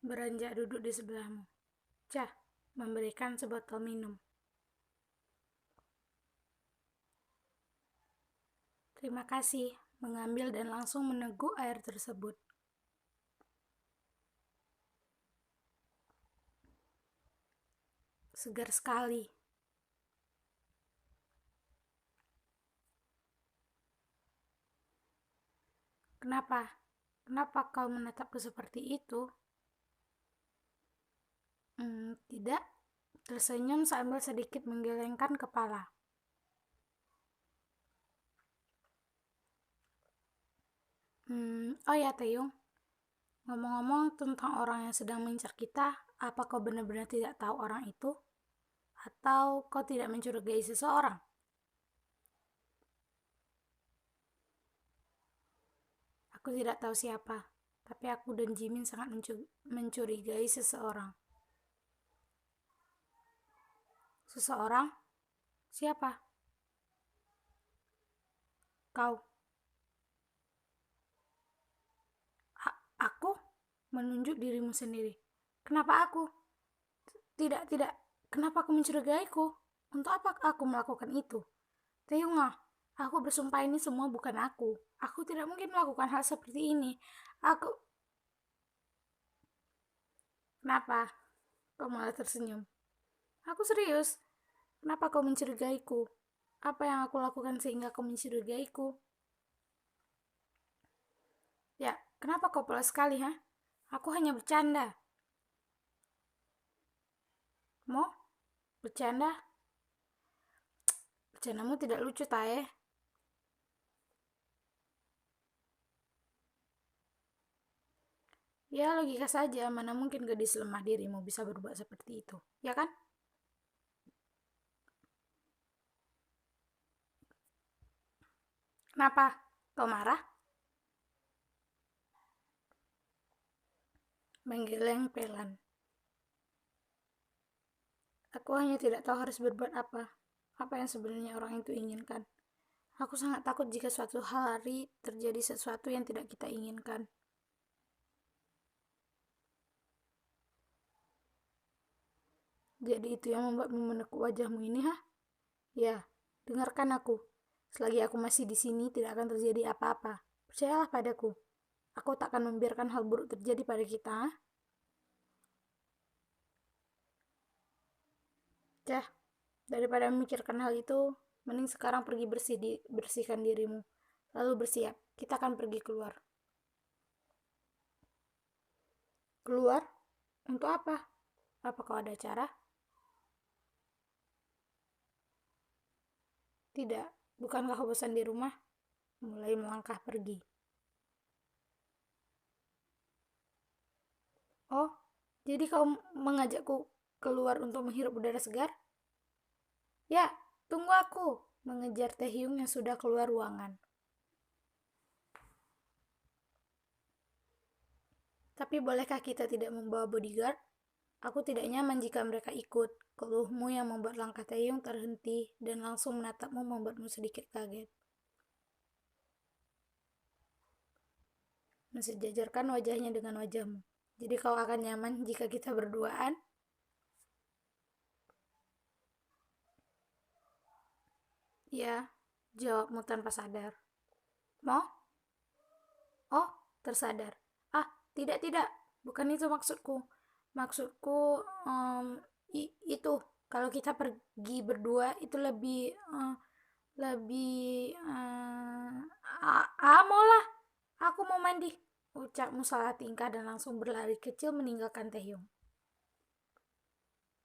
beranjak duduk di sebelahmu. Cah, memberikan sebotol minum. Terima kasih, mengambil dan langsung meneguk air tersebut. Segar sekali. Kenapa? Kenapa kau menatapku seperti itu? Tidak. Tersenyum sambil sedikit menggelengkan kepala. Oh ya, Taeyong. Ngomong-ngomong tentang orang yang sedang mengincar kita, apa kau benar-benar tidak tahu orang itu? Atau kau tidak mencurigai seseorang? Aku tidak tahu siapa, tapi aku dan Jimin sangat mencurigai seseorang. Seseorang? Siapa? Kau. Aku? Menunjuk dirimu sendiri. Kenapa aku? Tidak, tidak. Kenapa aku mencurigaiku? Untuk apa aku melakukan itu? Taeyong, aku bersumpah ini semua bukan aku. Aku tidak mungkin melakukan hal seperti ini. Aku... Kenapa? Kau malah tersenyum. Aku serius. Kenapa kau mencurigaiku? Apa yang aku lakukan sehingga kau mencurigaiku? Ya, kenapa kau polos sekali, ha? Aku hanya bercanda. Mau? Bercanda? Bercandamu tidak lucu, Tae. Ya, logika saja. Mana mungkin gadis lemah dirimu bisa berbuat seperti itu. Ya kan? Kenapa? Kau marah? Menggeleng pelan. Aku hanya tidak tahu harus berbuat apa. Apa yang sebenarnya orang itu inginkan. Aku sangat takut jika suatu hari terjadi sesuatu yang tidak kita inginkan. Jadi itu yang membuatmu menekuk wajahmu ini, ha? Ya, dengarkan aku. Selagi aku masih di sini, tidak akan terjadi apa-apa. Percayalah padaku. Aku tak akan membiarkan hal buruk terjadi pada kita, ha? Cah, daripada memikirkan hal itu, mending sekarang pergi bersihkan dirimu. Lalu bersiap, kita akan pergi keluar. Keluar? Untuk apa? Apa kau ada acara? Tidak, bukankah kau bosan di rumah? Mulai melangkah pergi. Oh, jadi kau mengajakku keluar untuk menghirup udara segar? Ya, tunggu aku. Mengejar Taehyung yang sudah keluar ruangan. Tapi bolehkah kita tidak membawa bodyguard? Aku tidak nyaman jika mereka ikut. Keluhmu yang membuat langkah Taehyung terhenti dan langsung menatapmu membuatmu sedikit kaget. Mensejajarkan wajahnya dengan wajahmu. Jadi kau akan nyaman jika kita berduaan? Ya, jawabmu tanpa sadar. Mau? Oh, tersadar. Ah, tidak, tidak. Bukan itu maksudku. Maksudku, itu. Kalau kita pergi berdua, itu lebih, lebih, maulah. Aku mau mandi. Ucapmu salah tingkah dan langsung berlari kecil meninggalkan Taehyung.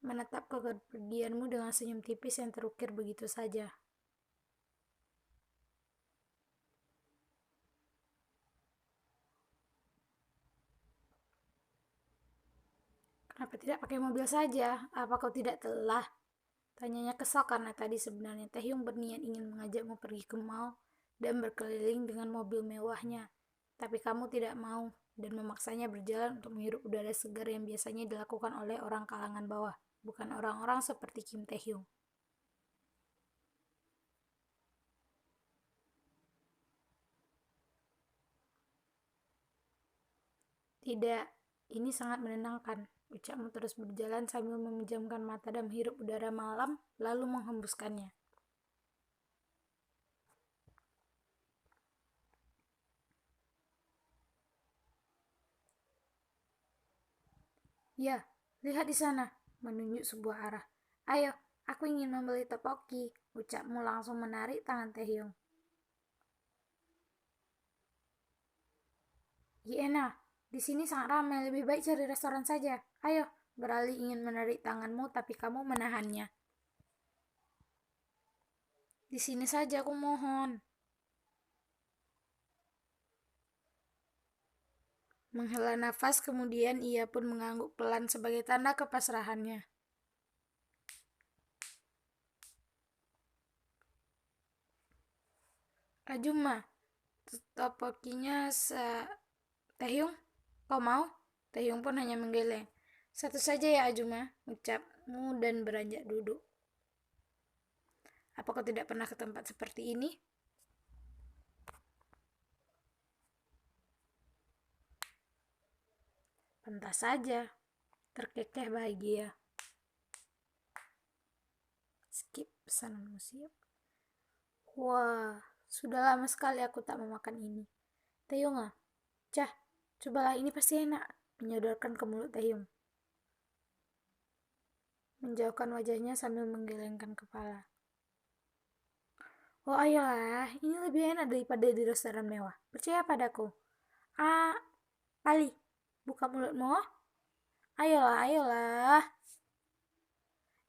Menatap kepergianmu dengan senyum tipis yang terukir begitu saja. Kenapa tidak pakai mobil saja? Apa kau tidak telah? Tanyanya kesal karena tadi sebenarnya Taehyung berniat ingin mengajakmu pergi ke mall dan berkeliling dengan mobil mewahnya. Tapi kamu tidak mau dan memaksanya berjalan untuk menghirup udara segar yang biasanya dilakukan oleh orang kalangan bawah, bukan orang-orang seperti Kim Taehyung. Tidak, Ini sangat menenangkan. Ucapmu terus berjalan sambil memejamkan mata dan menghirup udara malam, lalu menghembuskannya. Ya, lihat di sana, menunjuk sebuah arah. Ayo, aku ingin membeli topoki. Ucapmu langsung menarik tangan Taehyung. Yena, di sini sangat ramai, lebih baik cari restoran saja. Ayo, beralih ingin menarik tanganmu, tapi kamu menahannya. Di sini saja, aku mohon. Menghela nafas, kemudian ia pun mengangguk pelan sebagai tanda kepasrahannya. Ajuma, topokinya Taehyung, kau mau? Taehyung pun hanya menggeleng. Satu saja ya Ajuma, ucapmu dan beranjak duduk. Apa kau tidak pernah ke tempat seperti ini? Pantas saja, terkekeh bahagia. Skip pesanan museum. Wah, sudah lama sekali aku tak memakan ini. Taehyung, cah, cobalah, ini pasti enak, menyodorkan ke mulut Taehyung. Menjauhkan wajahnya sambil menggelengkan kepala. Oh ayolah, ini lebih enak daripada di restoran mewah. Percaya padaku. Ali, buka mulutmu. Ayolah, ayolah.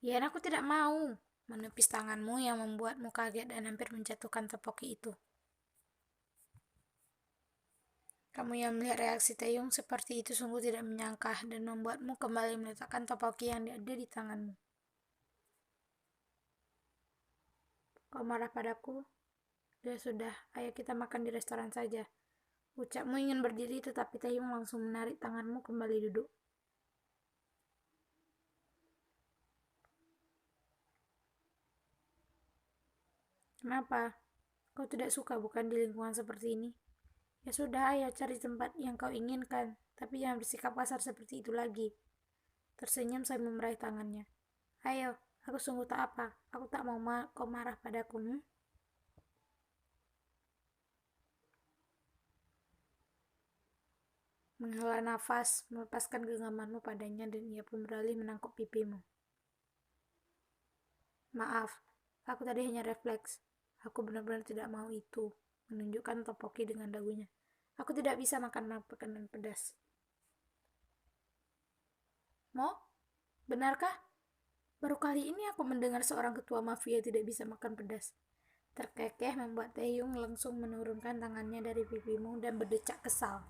Ya, aku tidak mau. Menepis tanganmu yang membuatmu kaget dan hampir menjatuhkan topoki itu. Kamu yang melihat reaksi Taehyung seperti itu sungguh tidak menyangka dan membuatmu kembali meletakkan topoki yang ada di tanganmu. Kau marah padaku? Sudah, ayo kita makan di restoran saja. Ucapmu ingin berdiri tetapi Taehyung langsung menarik tanganmu kembali duduk. Kenapa? Kau tidak suka bukan di lingkungan seperti ini? Ya sudah, ayo cari tempat yang kau inginkan, tapi jangan bersikap kasar seperti itu lagi. Tersenyum sambil meraih tangannya. Ayo, aku sungguh tak apa. Aku tak mau kau marah padaku. Menghela nafas, melepaskan genggamanmu padanya dan ia pun beralih menangkap pipimu. Maaf, aku tadi hanya refleks. Aku benar-benar tidak mau itu. Menunjukkan topoki dengan dagunya. Aku tidak bisa makan makanan pedas. Mo? Benarkah? Baru kali ini aku mendengar seorang ketua mafia tidak bisa makan pedas. Terkekeh membuat Taehyung langsung menurunkan tangannya dari pipimu dan berdecak kesal.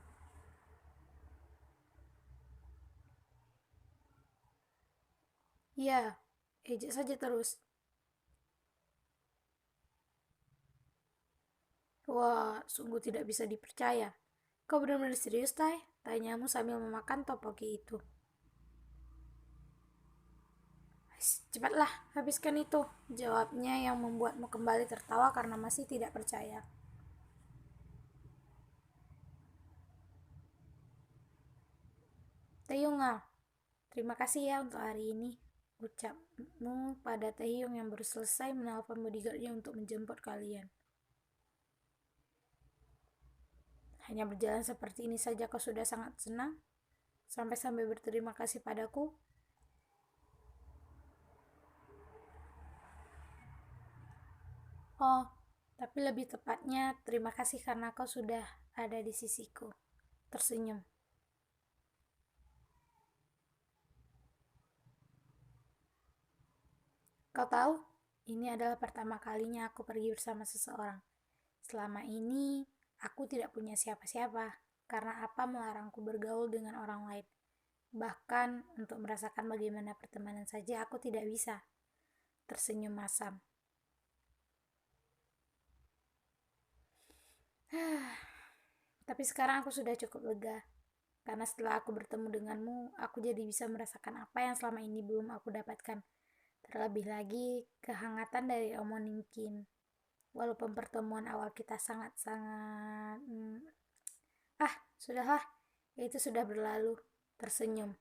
Ya, ejek saja terus. Wah, sungguh tidak bisa dipercaya. Kau benar-benar serius, Tai? Tanyamu sambil memakan topoki itu. Cepatlah, habiskan itu. Jawabnya yang membuatmu kembali tertawa karena masih tidak percaya. Taehyung, terima kasih ya untuk hari ini. Ucapmu pada Taehyung yang baru selesai menelpon bodyguardnya untuk menjemput kalian. Hanya berjalan seperti ini saja kau sudah sangat senang? Sampai-sampai berterima kasih padaku? Oh, tapi lebih tepatnya terima kasih karena kau sudah ada di sisiku. Tersenyum. Kau tahu, ini adalah pertama kalinya aku pergi bersama seseorang. Selama ini, aku tidak punya siapa-siapa, karena apa melarangku bergaul dengan orang lain. Bahkan, untuk merasakan bagaimana pertemanan saja aku tidak bisa. Tersenyum masam. Tapi sekarang aku sudah cukup lega. Karena setelah aku bertemu denganmu, aku jadi bisa merasakan apa yang selama ini belum aku dapatkan. Terlebih lagi, kehangatan dari Omonim Kim. Walaupun pertemuan awal kita sangat-sangat... sudahlah, itu sudah berlalu. tersenyum.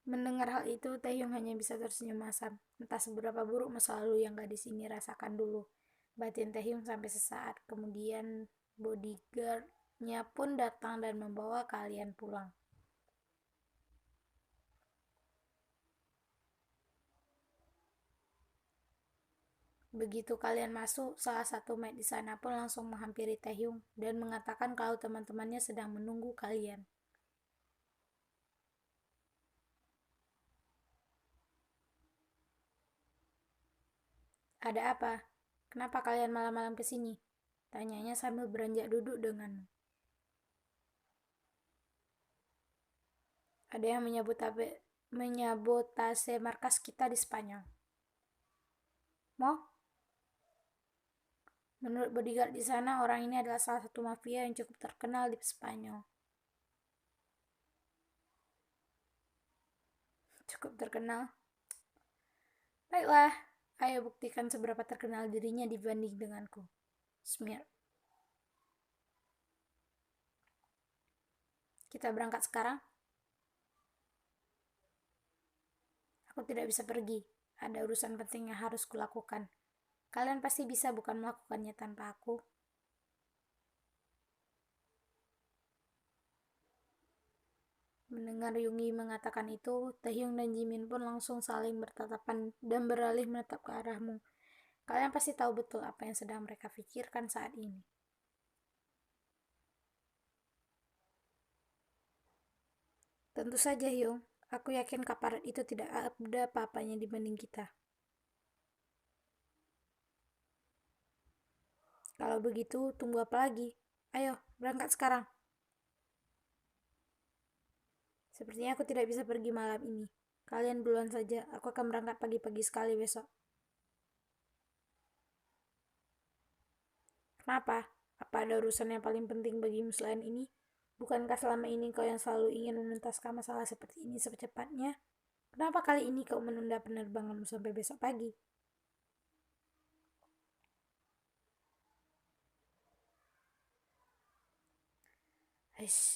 Mendengar hal itu, Taehyung hanya bisa tersenyum masam. Entah seberapa buruk masa lalu yang gadis ini rasakan dulu. Batin Taehyung sampai sesaat. Kemudian bodyguardnya pun datang dan membawa kalian pulang. Begitu kalian masuk, salah satu maid di sana pun langsung menghampiri Taehyung dan mengatakan kalau teman-temannya sedang menunggu kalian. Ada apa? Kenapa kalian malam-malam ke sini? Tanyanya sambil beranjak duduk denganmu. Ada yang menyabotase markas kita di Spanyol. Mau? Menurut bodyguard di sana, orang ini adalah salah satu mafia yang cukup terkenal di Spanyol. Cukup terkenal? Baiklah, ayo buktikan seberapa terkenal dirinya dibanding denganku. Smear. Kita berangkat sekarang? Aku tidak bisa pergi. Ada urusan penting yang harus kulakukan. Kalian pasti bisa bukan melakukannya tanpa aku. Mendengar Yungi mengatakan itu, Taehyung dan Jimin pun langsung saling bertatapan dan beralih menatap ke arahmu. Kalian pasti tahu betul apa yang sedang mereka pikirkan saat ini. Tentu saja, Hyung. Aku yakin kaparat itu tidak ada apa-apanya dibanding kita. Kalau begitu, tunggu apa lagi? Ayo, berangkat sekarang. Sepertinya aku tidak bisa pergi malam ini. Kalian duluan saja, aku akan berangkat pagi-pagi sekali besok. Kenapa? Apa ada urusan yang paling penting bagimu selain ini? Bukankah selama ini kau yang selalu ingin menuntaskan masalah seperti ini secepatnya? Kenapa kali ini kau menunda penerbanganmu sampai besok pagi?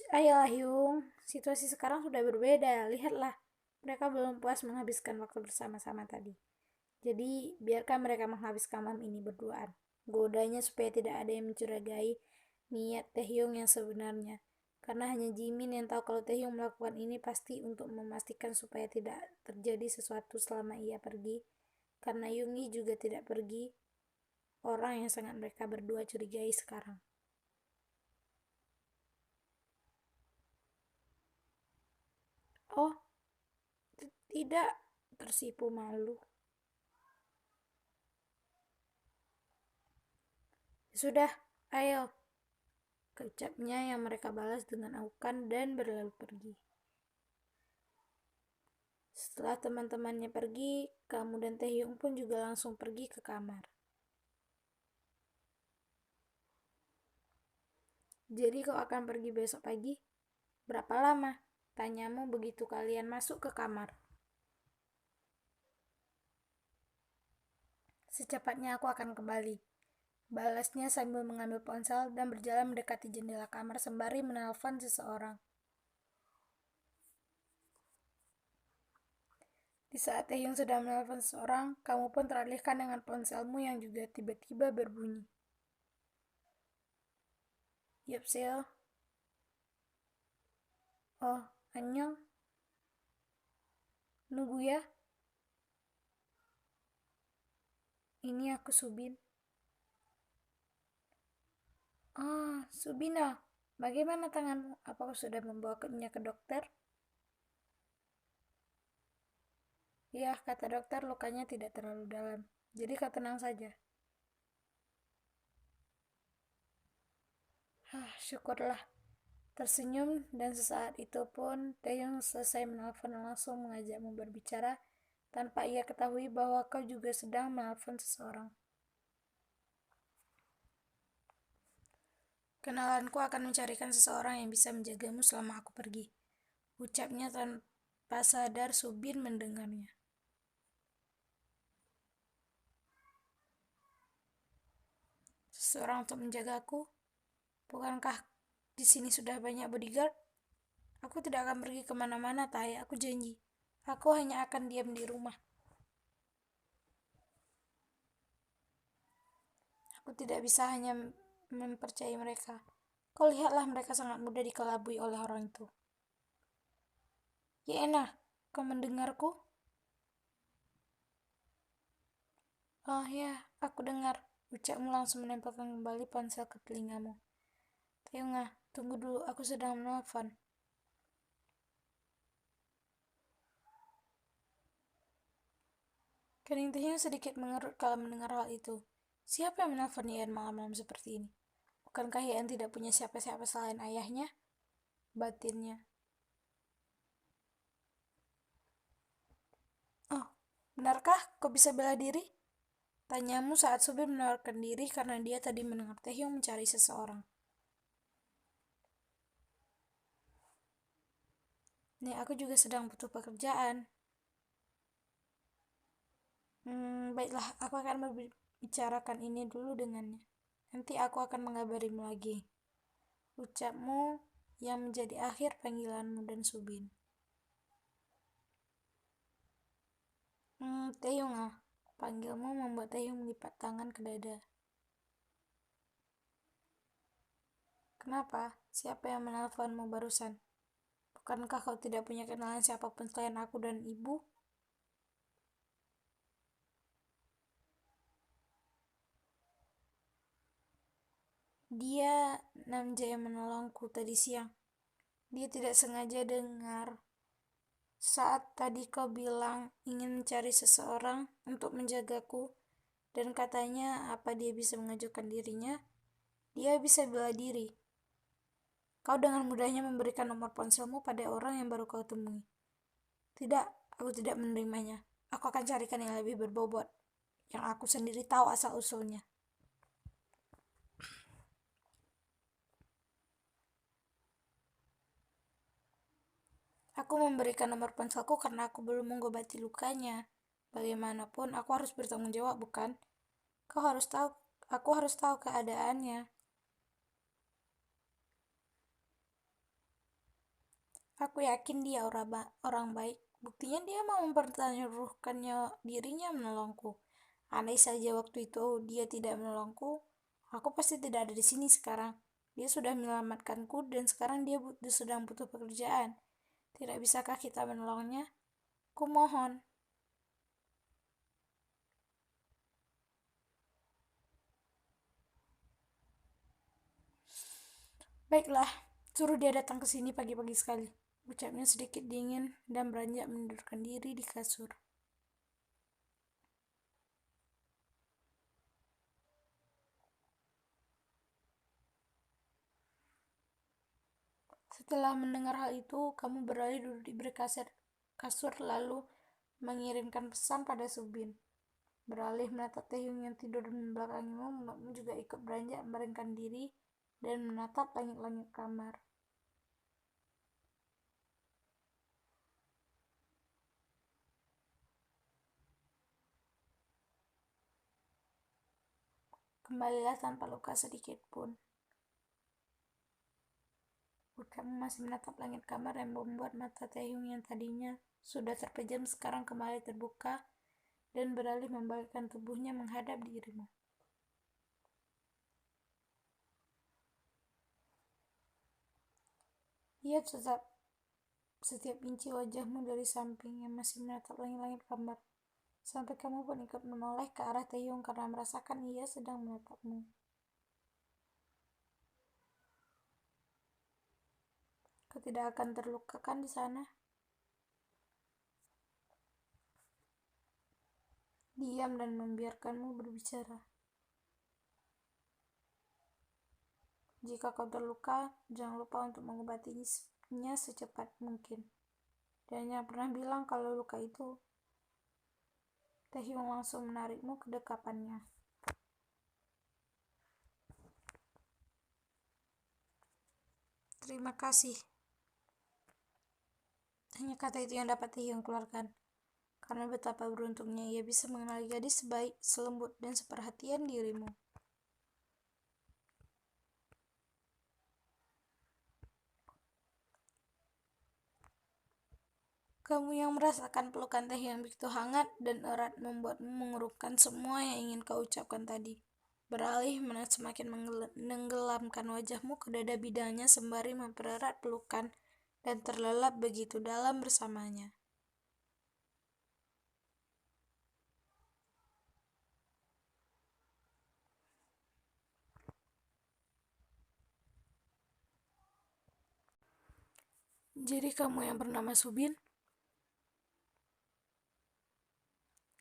Ayolah Hyung, situasi sekarang sudah berbeda. Lihatlah, mereka belum puas menghabiskan waktu bersama-sama tadi. Jadi, biarkan mereka menghabiskan malam ini berduaan. Godanya supaya tidak ada yang mencurigai niat Taehyung yang sebenarnya. Karena hanya Jimin yang tahu kalau Taehyung melakukan ini pasti untuk memastikan supaya tidak terjadi sesuatu selama ia pergi. Karena Yungi juga tidak pergi, orang yang sangat mereka berdua curigai sekarang. Oh, tidak, tersipu malu. Sudah, ayo, keucapnya yang mereka balas dengan aukan dan berlalu pergi. Setelah teman-temannya pergi, kamu dan Taehyung pun juga langsung pergi ke kamar. Jadi kau akan pergi besok pagi? Berapa lama? Tanyamu begitu kalian masuk ke kamar. Secepatnya aku akan kembali. Balasnya sambil mengambil ponsel dan berjalan mendekati jendela kamar sembari menelpon seseorang. Di saat Taehyung sedang menelpon seseorang, kamu pun teralihkan dengan ponselmu yang juga tiba-tiba berbunyi. Yopseo. Oh, annyeong. Nunggu ya. Ini aku Subin. Ah, Subina. Bagaimana tanganmu? Apakah sudah membawanya ke dokter? Ya, kata dokter lukanya tidak terlalu dalam. Jadi kau tenang saja. Syukurlah. Tersenyum dan sesaat itu pun Taeyong selesai menelpon langsung mengajakmu berbicara tanpa ia ketahui bahwa kau juga sedang menelpon seseorang. Kenalanku akan mencarikan seseorang yang bisa menjagamu selama aku pergi. Ucapnya tanpa sadar Subin mendengarnya. Seseorang untuk menjagaku? Bukankah di sini sudah banyak bodyguard? Aku tidak akan pergi kemana-mana, Tai. Aku janji. Aku hanya akan diam di rumah. Aku tidak bisa hanya mempercayai mereka. Kau lihatlah, mereka sangat mudah dikelabui oleh orang itu. Yena, kau mendengarku? Oh ya, aku dengar. Ucapmu langsung menempelkan kembali ponsel ke telingamu. Tayunga, tunggu dulu, aku sedang menelpon. Kening Taehyung sedikit mengerut kalau mendengar hal itu. Siapa yang menelpon Ian malam-malam seperti ini? Bukankah Ian tidak punya siapa-siapa selain ayahnya? Batinnya. Oh, benarkah kau bisa bela diri? Tanyamu saat Subin menawarkan diri karena dia tadi mendengar Taehyung mencari seseorang. Nih, aku juga sedang butuh pekerjaan. Baiklah, aku akan membicarakan ini dulu dengannya. Nanti aku akan mengabarimu lagi. Ucapmu yang menjadi akhir panggilanmu dan Subin. Taehyung ah. Panggilmu membuat Taehyung melipat tangan ke dada. Kenapa? Siapa yang menelponmu barusan? Bukankah kau tidak punya kenalan siapapun selain aku dan ibu? Dia Namja yang menolongku tadi siang. Dia tidak sengaja dengar saat tadi kau bilang ingin mencari seseorang untuk menjagaku, dan katanya apa dia bisa mengajukan dirinya, dia bisa bela diri. Kau dengan mudahnya memberikan nomor ponselmu pada orang yang baru kau temui. Tidak, aku tidak menerimanya. Aku akan carikan yang lebih berbobot, yang aku sendiri tahu asal-usulnya. Aku memberikan nomor ponselku karena aku belum mengobati lukanya. Bagaimanapun, aku harus bertanggung jawab, bukan? Kau harus tahu, aku harus tahu keadaannya. Aku yakin dia orang baik. Buktinya dia mau mempertaruhkan dirinya menolongku. Andai saja waktu itu dia tidak menolongku, aku pasti tidak ada di sini sekarang. Dia sudah menyelamatkanku dan sekarang dia sedang butuh pekerjaan. Tidak bisakah kita menolongnya? Ku mohon. Baiklah, suruh dia datang ke sini pagi-pagi sekali. Ucapnya sedikit dingin dan beranjak mendudukkan diri di kasur. Setelah mendengar hal itu, kamu beralih duduk di kasur lalu mengirimkan pesan pada Subin. Beralih menatap Taehyung yang tidur di belakangmu, membuatmu juga ikut beranjak membaringkan diri dan menatap langit-langit kamar. Kembalilah tanpa luka sedikit pun. Ucapmu masih menatap langit kamar yang membuat mata Taehyung yang tadinya sudah terpejam sekarang kembali terbuka dan beralih membalikkan tubuhnya menghadap dirimu. Ia tetap setiap inci wajahmu dari samping yang masih menatap langit-langit kamar. Sampai kamu pun ikut menoleh ke arah Taehyung karena merasakan ia sedang menatapmu. Kau tidak akan terluka kan di sana? Diam dan membiarkanmu berbicara. Jika kau terluka, jangan lupa untuk mengobatinya secepat mungkin. Dan jangan pernah bilang kalau luka itu. Taehyung langsung menarikmu ke dekapannya. Terima kasih. Hanya kata itu yang dapat Taehyung keluarkan. Karena betapa beruntungnya ia bisa mengenali gadis sebaik, selembut, dan seperhatian dirimu. Kamu yang merasakan pelukan Teh yang begitu hangat dan erat membuatmu mengurungkan semua yang ingin kau ucapkan tadi. Beralih semakin menenggelamkan wajahmu ke dada bidangnya sembari mempererat pelukan dan terlelap begitu dalam bersamanya. Jadi kamu yang bernama Subin?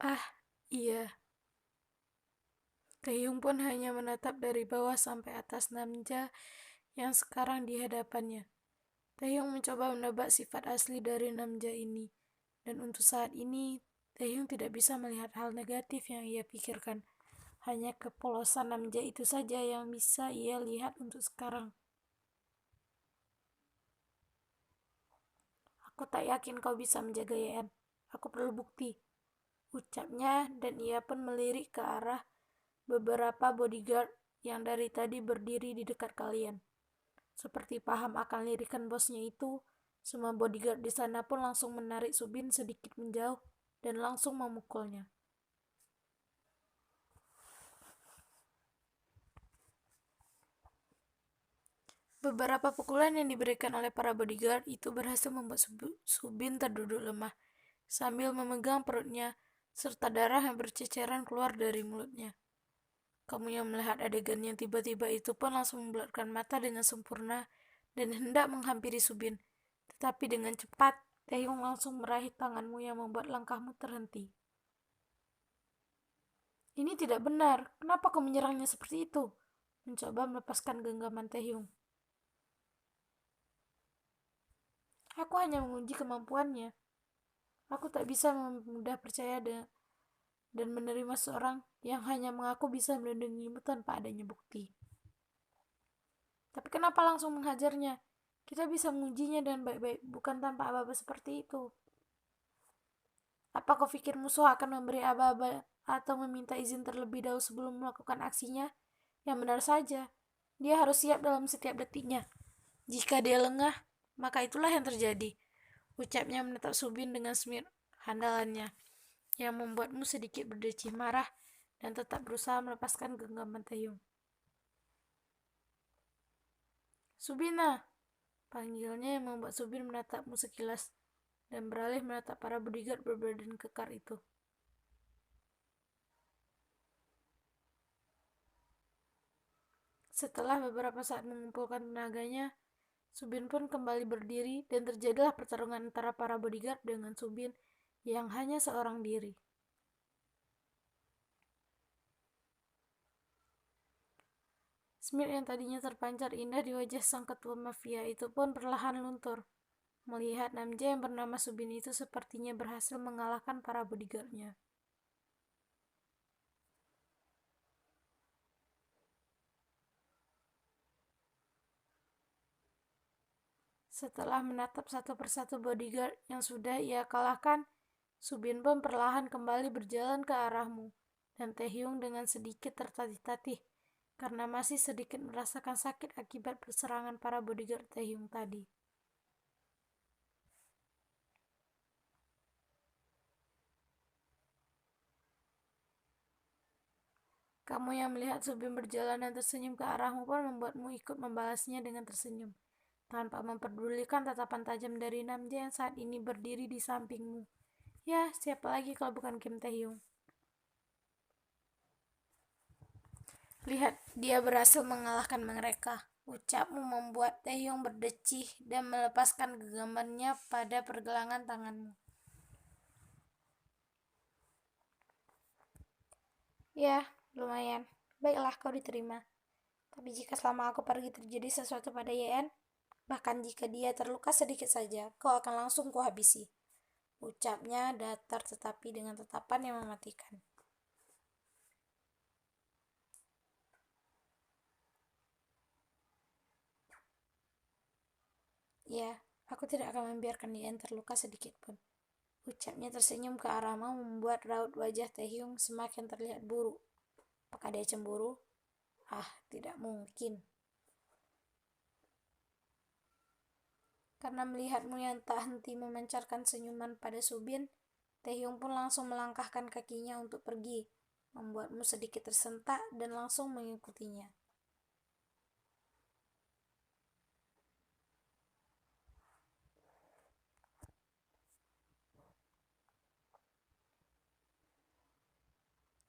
Ah, iya. Taehyung pun hanya menatap dari bawah sampai atas Namja yang sekarang di hadapannya. Taehyung mencoba menebak sifat asli dari Namja ini, dan untuk saat ini, Taehyung tidak bisa melihat hal negatif yang ia pikirkan. Hanya kepolosan Namja itu saja yang bisa ia lihat untuk sekarang. Aku tak yakin kau bisa menjaga Yeon. Aku perlu bukti, ucapnya, dan ia pun melirik ke arah beberapa bodyguard yang dari tadi berdiri di dekat kalian. Seperti paham akan lirikan bosnya itu, semua bodyguard di sana pun langsung menarik Subin sedikit menjauh dan langsung memukulnya. Beberapa pukulan yang diberikan oleh para bodyguard itu berhasil membuat Subin terduduk lemah, sambil memegang perutnya, serta darah yang berceceran keluar dari mulutnya. Kamu yang melihat adegan yang tiba-tiba itu pun langsung membelotkan mata dengan sempurna dan hendak menghampiri Subin. Tetapi dengan cepat, Taehyung langsung meraih tanganmu yang membuat langkahmu terhenti. Ini tidak benar. Kenapa kau menyerangnya seperti itu? Mencoba melepaskan genggaman Taehyung. Aku hanya menguji kemampuannya. Aku tak bisa mudah percaya dan menerima seorang yang hanya mengaku bisa melindungimu tanpa adanya bukti. Tapi kenapa langsung menghajarnya? Kita bisa mengujinya dengan baik-baik, bukan tanpa aba-aba seperti itu. Apa kau pikir musuh akan memberi aba-aba atau meminta izin terlebih dahulu sebelum melakukan aksinya? Yang benar saja, dia harus siap dalam setiap detiknya. Jika dia lengah, maka itulah yang terjadi. Ucapnya menatap Subin dengan semir handalannya, yang membuatmu sedikit berdecih marah dan tetap berusaha melepaskan genggaman Taehyung. Subina, panggilnya yang membuat Subin menatapmu sekilas dan beralih menatap para bodyguard berbadan kekar itu. Setelah beberapa saat mengumpulkan tenaganya, Subin pun kembali berdiri dan terjadilah pertarungan antara para bodyguard dengan Subin yang hanya seorang diri. Smith yang tadinya terpancar indah di wajah sang ketua mafia itu pun perlahan luntur. Melihat Namja yang bernama Subin itu sepertinya berhasil mengalahkan para bodyguardnya. Setelah menatap satu persatu bodyguard yang sudah ia kalahkan, Subin pun perlahan kembali berjalan ke arahmu, dan Taehyung dengan sedikit tertatih-tatih, karena masih sedikit merasakan sakit akibat perserangan para bodyguard Taehyung tadi. Kamu yang melihat Subin berjalan dan tersenyum ke arahmu pun membuatmu ikut membalasnya dengan tersenyum, tanpa memperdulikan tatapan tajam dari Namja yang saat ini berdiri di sampingmu. Ya, siapa lagi kalau bukan Kim Taehyung? Lihat, dia berhasil mengalahkan mereka. Ucapmu membuat Taehyung berdecih dan melepaskan genggamannya pada pergelangan tanganmu. Ya, lumayan. Baiklah, kau diterima. Tapi jika selama aku pergi terjadi sesuatu pada Yeon, bahkan jika dia terluka sedikit saja, kau akan langsung kuhabisi. Ucapnya datar tetapi dengan tatapan yang mematikan. Ya, aku tidak akan membiarkan Yeon terluka sedikit pun. Ucapnya tersenyum ke arahmu membuat raut wajah Taehyung semakin terlihat buruk. Apakah dia cemburu? Ah, tidak mungkin. Karena melihatmu yang tak henti memancarkan senyuman pada Subin, Taehyung pun langsung melangkahkan kakinya untuk pergi, membuatmu sedikit tersentak dan langsung mengikutinya.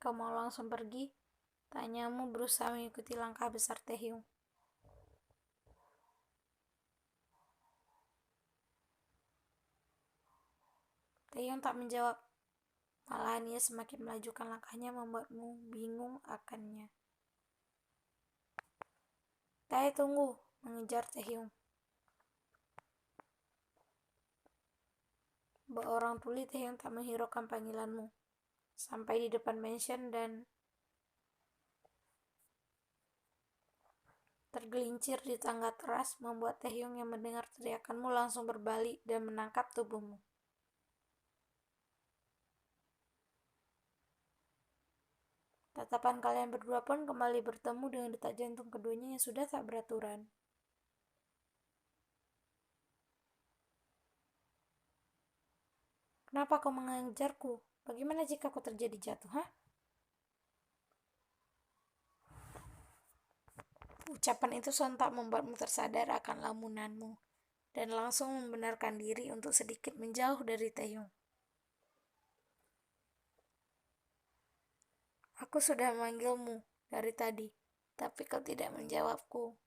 Kau mau langsung pergi? Tanyamu berusaha mengikuti langkah besar Taehyung. Taehyung tak menjawab. Malahan ia semakin melajukan langkahnya membuatmu bingung akannya. Tae, tunggu, mengejar Taehyung. Orang tuli Taehyung tak menghiraukan panggilanmu. Sampai di depan mansion dan tergelincir di tangga teras membuat Taehyung yang mendengar teriakanmu langsung berbalik dan menangkap tubuhmu. Tatapan kalian berdua pun kembali bertemu dengan detak jantung keduanya yang sudah tak beraturan. Kenapa kau mengejarku? Bagaimana jika kau terjadi jatuh, ha? Ucapan itu sontak membuatmu tersadar akan lamunanmu dan langsung membenarkan diri untuk sedikit menjauh dari Taehyung. Aku sudah memanggilmu dari tadi, tapi kau tidak menjawabku.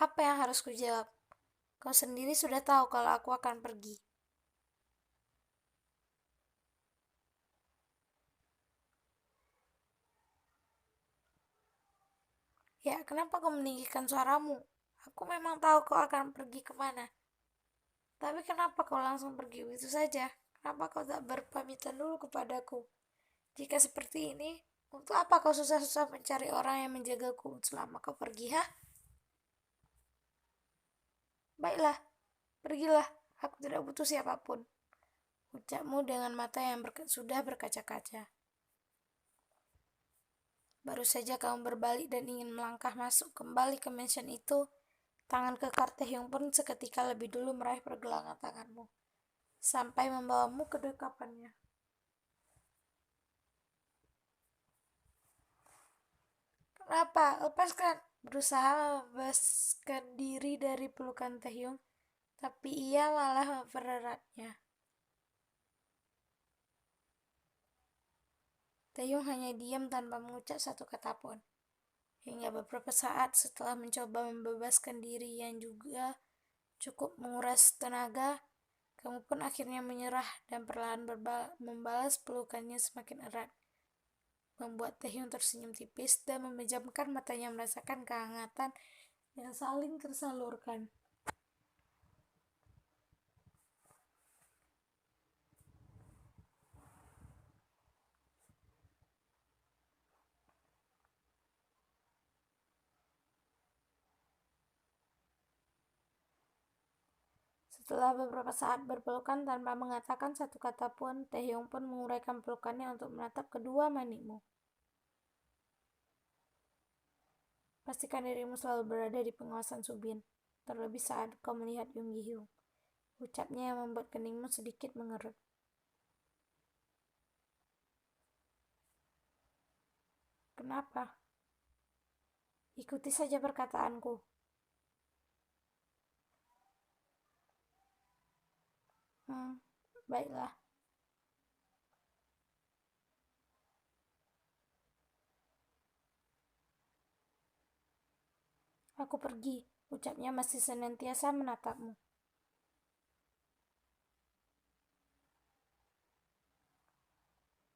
Apa yang harus kujawab? Kau sendiri sudah tahu kalau aku akan pergi. Ya, kenapa kau meninggikan suaramu? Aku memang tahu kau akan pergi kemana. Tapi kenapa kau langsung pergi begitu saja? Kenapa kau tak berpamitan dulu kepadaku? Jika seperti ini, untuk apa kau susah-susah mencari orang yang menjagaku selama kau pergi, ha? Baiklah, pergilah. Aku tidak butuh siapapun. Ucapmu dengan mata yang sudah berkaca-kaca. Baru saja kamu berbalik dan ingin melangkah masuk kembali ke mansion itu, tangan kekar Taehyung pun seketika lebih dulu meraih pergelangan tanganmu, sampai membawamu ke dekapannya. Kenapa? Lepaskan! Berusaha membebaskan diri dari pelukan Taehyung, tapi ia malah mempereratnya. Taehyung hanya diam tanpa mengucap satu kata pun. Hingga beberapa saat setelah mencoba membebaskan diri yang juga cukup menguras tenaga, kamu pun akhirnya menyerah dan perlahan membalas pelukannya semakin erat. Membuat Taehyung tersenyum tipis dan memejamkan matanya merasakan kehangatan yang saling tersalurkan. Setelah beberapa saat berpelukan tanpa mengatakan satu kata pun, Taehyung pun menguraikan pelukannya untuk menatap kedua manikmu. Pastikan dirimu selalu berada di pengawasan Subin, terlebih saat kau melihat Yoon Gi-hyun. Ucapnya yang membuat keningmu sedikit mengerut. Kenapa? Ikuti saja perkataanku. Baiklah. Aku pergi, ucapnya masih senantiasa menatapmu.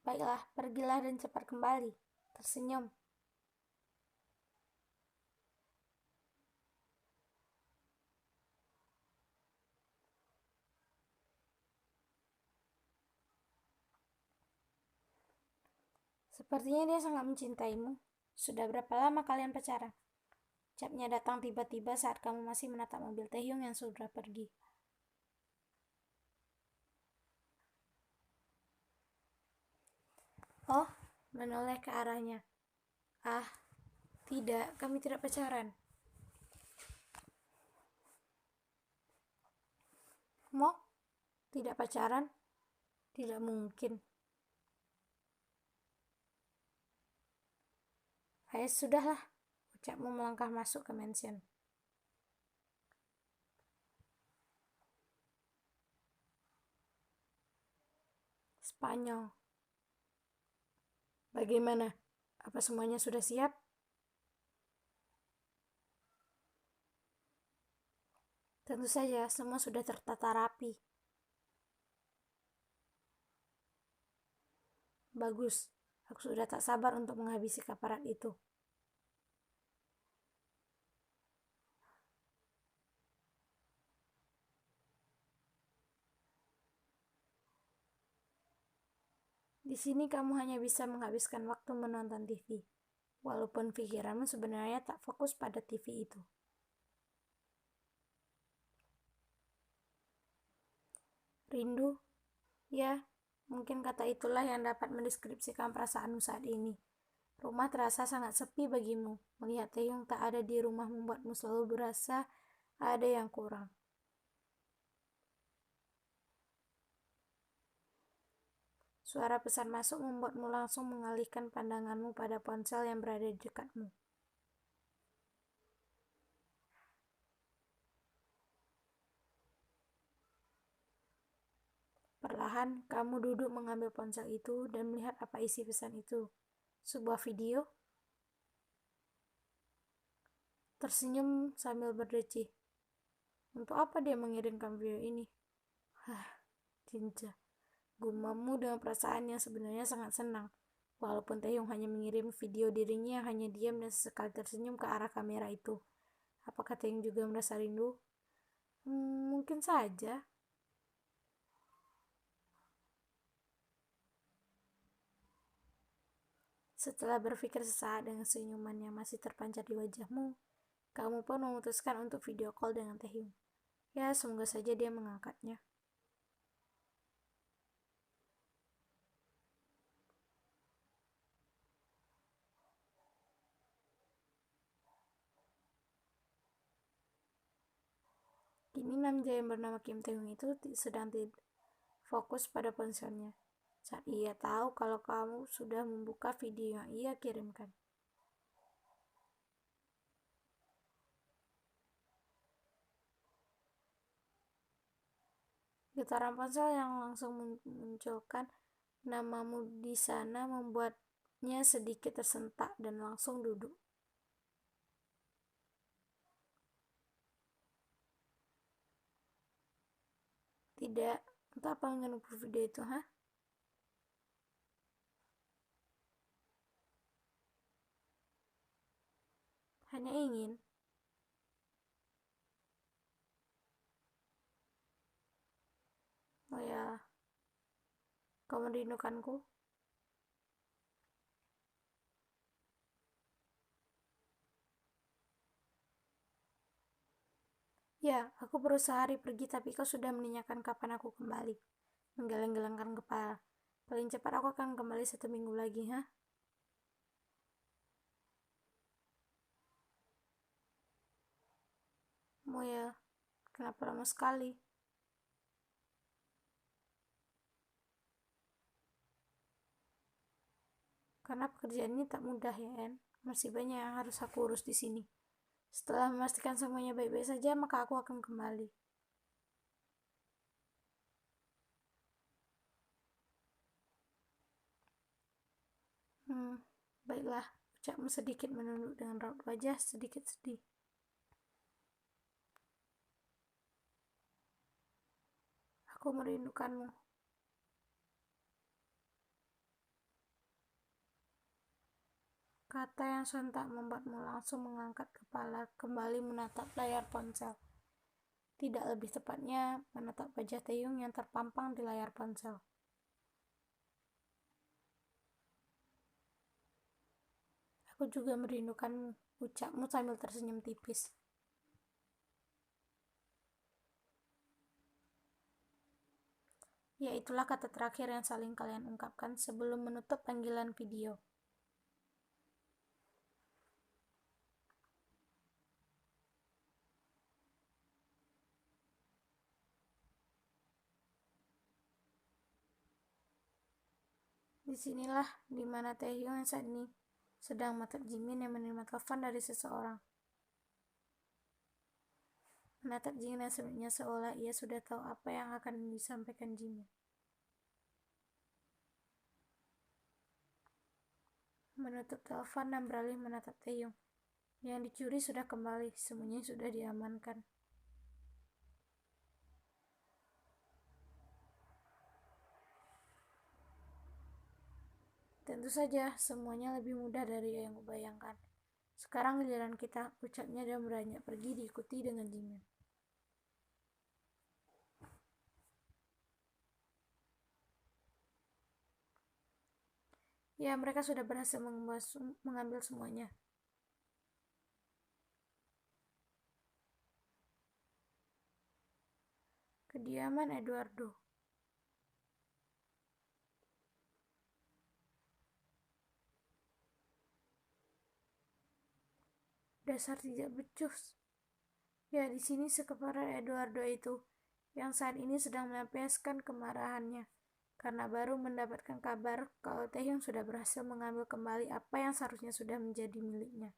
Baiklah, pergilah dan cepat kembali. Tersenyum. Sepertinya dia sangat mencintaimu. Sudah berapa lama kalian pacaran? Ucapnya datang tiba-tiba saat kamu masih menatap mobil Taehyung yang sudah pergi. Oh, menoleh ke arahnya. Ah, tidak, kami tidak pacaran. Mau? Tidak pacaran? Tidak mungkin. Ayo sudahlah, ucapmu melangkah masuk ke mansion. Spanyol. Bagaimana? Apa semuanya sudah siap? Tentu saja, semua sudah tertata rapi. Bagus, aku sudah tak sabar untuk menghabisi kaparat itu. Di sini kamu hanya bisa menghabiskan waktu menonton TV, walaupun pikiranmu sebenarnya tak fokus pada TV itu. Rindu? Ya, mungkin kata itulah yang dapat mendeskripsikan perasaanmu saat ini. Rumah terasa sangat sepi bagimu. Melihat Taehyung tak ada di rumah membuatmu selalu berasa ada yang kurang. Suara pesan masuk membuatmu langsung mengalihkan pandanganmu pada ponsel yang berada di dekatmu. Perlahan, kamu duduk mengambil ponsel itu dan melihat apa isi pesan itu. Sebuah video? Tersenyum sambil berdecih. Untuk apa dia mengirimkan video ini? Cinca. Gumammu dengan perasaan yang sebenarnya sangat senang. Walaupun Taehyung hanya mengirim video dirinya yang hanya diam dan sesekali tersenyum ke arah kamera itu. Apakah Taehyung juga merasa rindu? Mungkin saja. Setelah berpikir sesaat dengan senyuman yang masih terpancar di wajahmu, kamu pun memutuskan untuk video call dengan Taehyung. Ya, semoga saja dia mengangkatnya. Kini Namja yang bernama Kim Taehyung itu sedang fokus pada ponselnya. Saat ia tahu kalau kamu sudah membuka video yang ia kirimkan. Getaran ponsel yang langsung munculkan namamu di sana membuatnya sedikit tersentak dan langsung duduk. Tidak, entah apa yang video itu, Hanya ingin. Oh ya, kau merindukanku? Ya, aku baru sehari pergi tapi kau sudah menanyakan kapan aku kembali. Menggeleng-gelengkan kepala. Paling cepat aku akan kembali 1 minggu lagi, Mau ya, kenapa lama sekali? Karena pekerjaan ini tak mudah ya, En. Masih banyak yang harus aku urus di sini. Setelah memastikan semuanya baik-baik saja, maka aku akan kembali. Baiklah, ucapmu sedikit menunduk dengan raut wajah sedikit sedih. Aku merindukanmu. Kata yang sontak membuatmu langsung mengangkat kepala kembali menatap layar ponsel. Tidak lebih tepatnya, menatap wajah Taehyung yang terpampang di layar ponsel. Aku juga merindukanmu, ucapmu sambil tersenyum tipis. Ya, itulah kata terakhir yang saling kalian ungkapkan sebelum menutup panggilan video. Disinilah di mana Taehyung yang saat ini sedang menatap Jimin yang menerima telepon dari seseorang. Menatap Jimin yang sebenarnya seolah ia sudah tahu apa yang akan disampaikan Jimin. Menutup telepon dan beralih menatap Taehyung. Yang dicuri sudah kembali, semuanya sudah diamankan. Tentu saja, semuanya lebih mudah dari yang kubayangkan. Sekarang giliran kita, ucapnya dan beranjak pergi diikuti dengan Jimin. Ya, mereka sudah berhasil mengambil semuanya. Kediaman Eduardo. Dasar tidak becus. Ya, di sini sekepara Eduardo itu yang saat ini sedang melampiaskan kemarahannya karena baru mendapatkan kabar kalau Taehyung sudah berhasil mengambil kembali apa yang seharusnya sudah menjadi miliknya.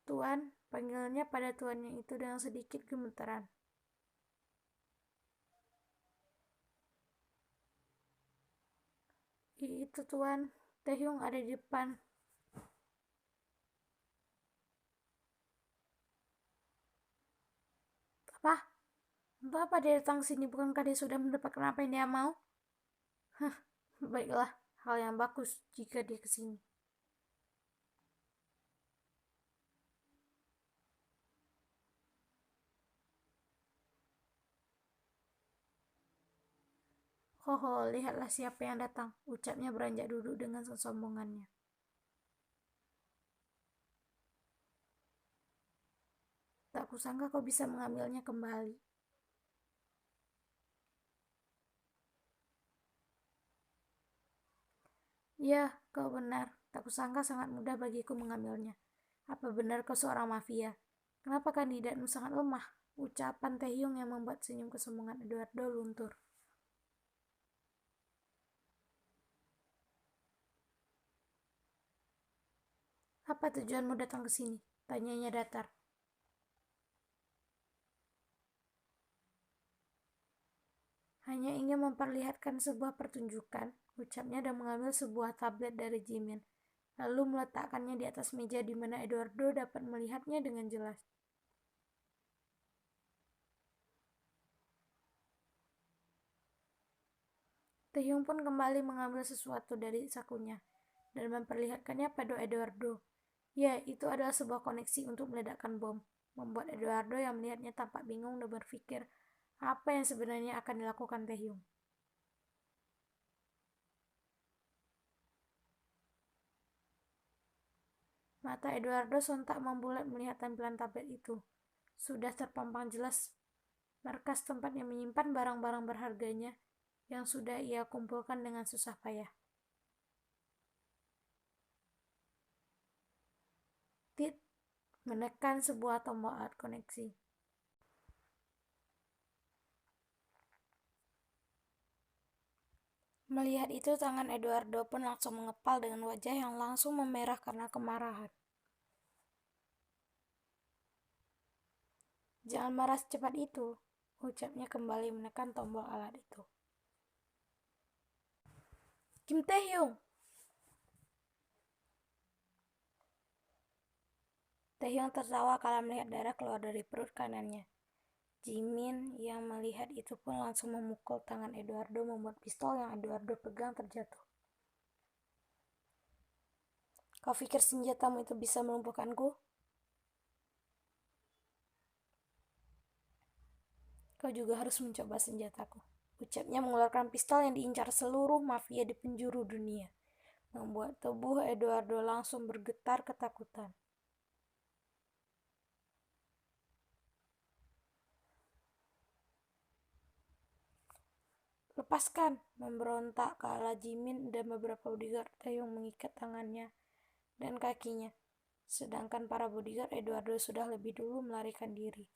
Tuan, panggilannya pada tuannya itu dengan sedikit gemetaran. Itu tuan, Taehyung ada di depan. Apa? Untuk apa dia datang ke sini? Bukankah dia sudah mendapatkan apa yang dia mau? Baiklah, hal yang bagus jika dia ke sini. Hoho, lihatlah siapa yang datang, ucapnya beranjak duduk dengan kesombongannya. Tak kusangka kau bisa mengambilnya kembali. Ya, kau benar. Tak kusangka sangat mudah bagiku mengambilnya. Apa benar kau seorang mafia? Kenapa kandidatmu sangat lemah? Ucapan Taehyung yang membuat senyum kesombongan Eduardo luntur. Apa tujuanmu datang ke sini? Tanyanya datar. Hanya ingin memperlihatkan sebuah pertunjukan, ucapnya dan mengambil sebuah tablet dari Jimin, lalu meletakkannya di atas meja di mana Eduardo dapat melihatnya dengan jelas. Taehyung pun kembali mengambil sesuatu dari sakunya dan memperlihatkannya pada Eduardo. Ya, itu adalah sebuah koneksi untuk meledakkan bom, membuat Eduardo yang melihatnya tampak bingung dan berpikir apa yang sebenarnya akan dilakukan Taehyung. Mata Eduardo sontak membulat melihat tampilan tablet itu. Sudah terpampang jelas markas tempat yang menyimpan barang-barang berharganya yang sudah ia kumpulkan dengan susah payah. Tit menekan sebuah tombol alat koneksi. Melihat itu, tangan Eduardo pun langsung mengepal dengan wajah yang langsung memerah karena kemarahan. Jangan marah secepat itu, ucapnya kembali menekan tombol alat itu. Kim Taehyung! Taehyung tertawa kala melihat darah keluar dari perut kanannya. Jimin yang melihat itu pun langsung memukul tangan Eduardo membuat pistol yang Eduardo pegang terjatuh. Kau pikir senjatamu itu bisa melumpuhkanku? Kau juga harus mencoba senjataku. Ucapnya mengeluarkan pistol yang diincar seluruh mafia di penjuru dunia, membuat tubuh Eduardo langsung bergetar ketakutan. Lepaskan, memberontak kala Jimin dan beberapa bodyguard Taehyung mengikat tangannya dan kakinya, sedangkan para bodyguard Eduardo sudah lebih dulu melarikan diri.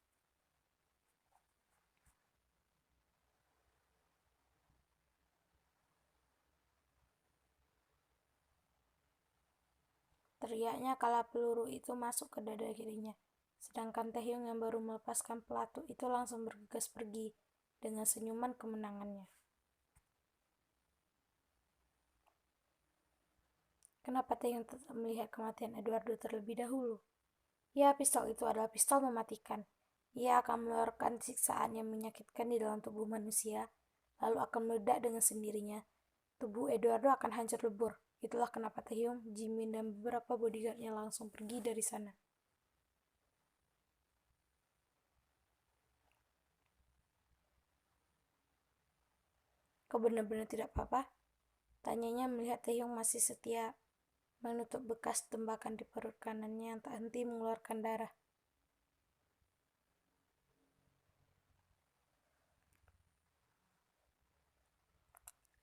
teriaknya kala peluru itu masuk ke dada kirinya. Sedangkan Taehyung yang baru melepaskan pelatu itu langsung bergegas pergi dengan senyuman kemenangannya. Kenapa Taehyung tetap melihat kematian Eduardo terlebih dahulu? Ya, pistol itu adalah pistol mematikan. Ia akan mengeluarkan siksaan yang menyakitkan di dalam tubuh manusia, lalu akan meledak dengan sendirinya. Tubuh Eduardo akan hancur lebur. Itulah kenapa Taehyung, Jimin, dan beberapa bodyguardnya langsung pergi dari sana. Kau benar-benar tidak apa-apa? Tanyanya melihat Taehyung masih setia menutup bekas tembakan di perut kanannya yang tak henti mengeluarkan darah.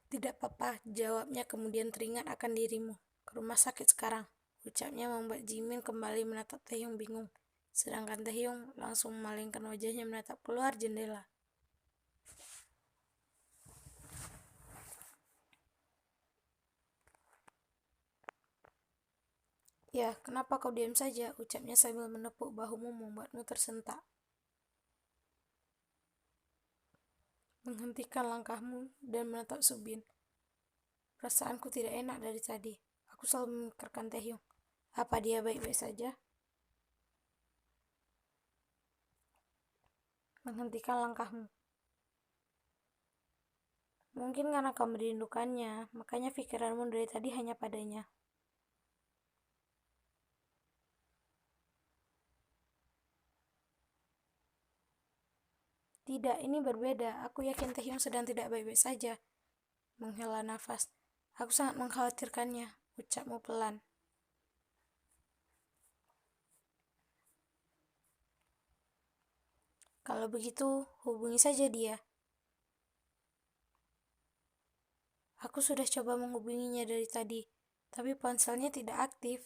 Tidak apa-apa, jawabnya kemudian teringat akan dirimu. Ke rumah sakit sekarang, ucapnya membuat Jimin kembali menatap Taehyung bingung. Sedangkan Taehyung langsung memalingkan wajahnya menatap keluar jendela. Ya, kenapa kau diam saja? Ucapnya sambil menepuk bahumu membuatmu tersentak. Menghentikan langkahmu dan menatap Subin. Perasaanku tidak enak dari tadi. Aku selalu memikirkan Taehyung. Apa dia baik-baik saja? Menghentikan langkahmu. Mungkin karena kau merindukannya, makanya pikiranmu dari tadi hanya padanya. Tidak, ini berbeda. Aku yakin Taehyung sedang tidak baik-baik saja. Menghela nafas. Aku sangat mengkhawatirkannya, ucapmu pelan. Kalau begitu, hubungi saja dia. Aku sudah coba menghubunginya dari tadi, tapi ponselnya tidak aktif.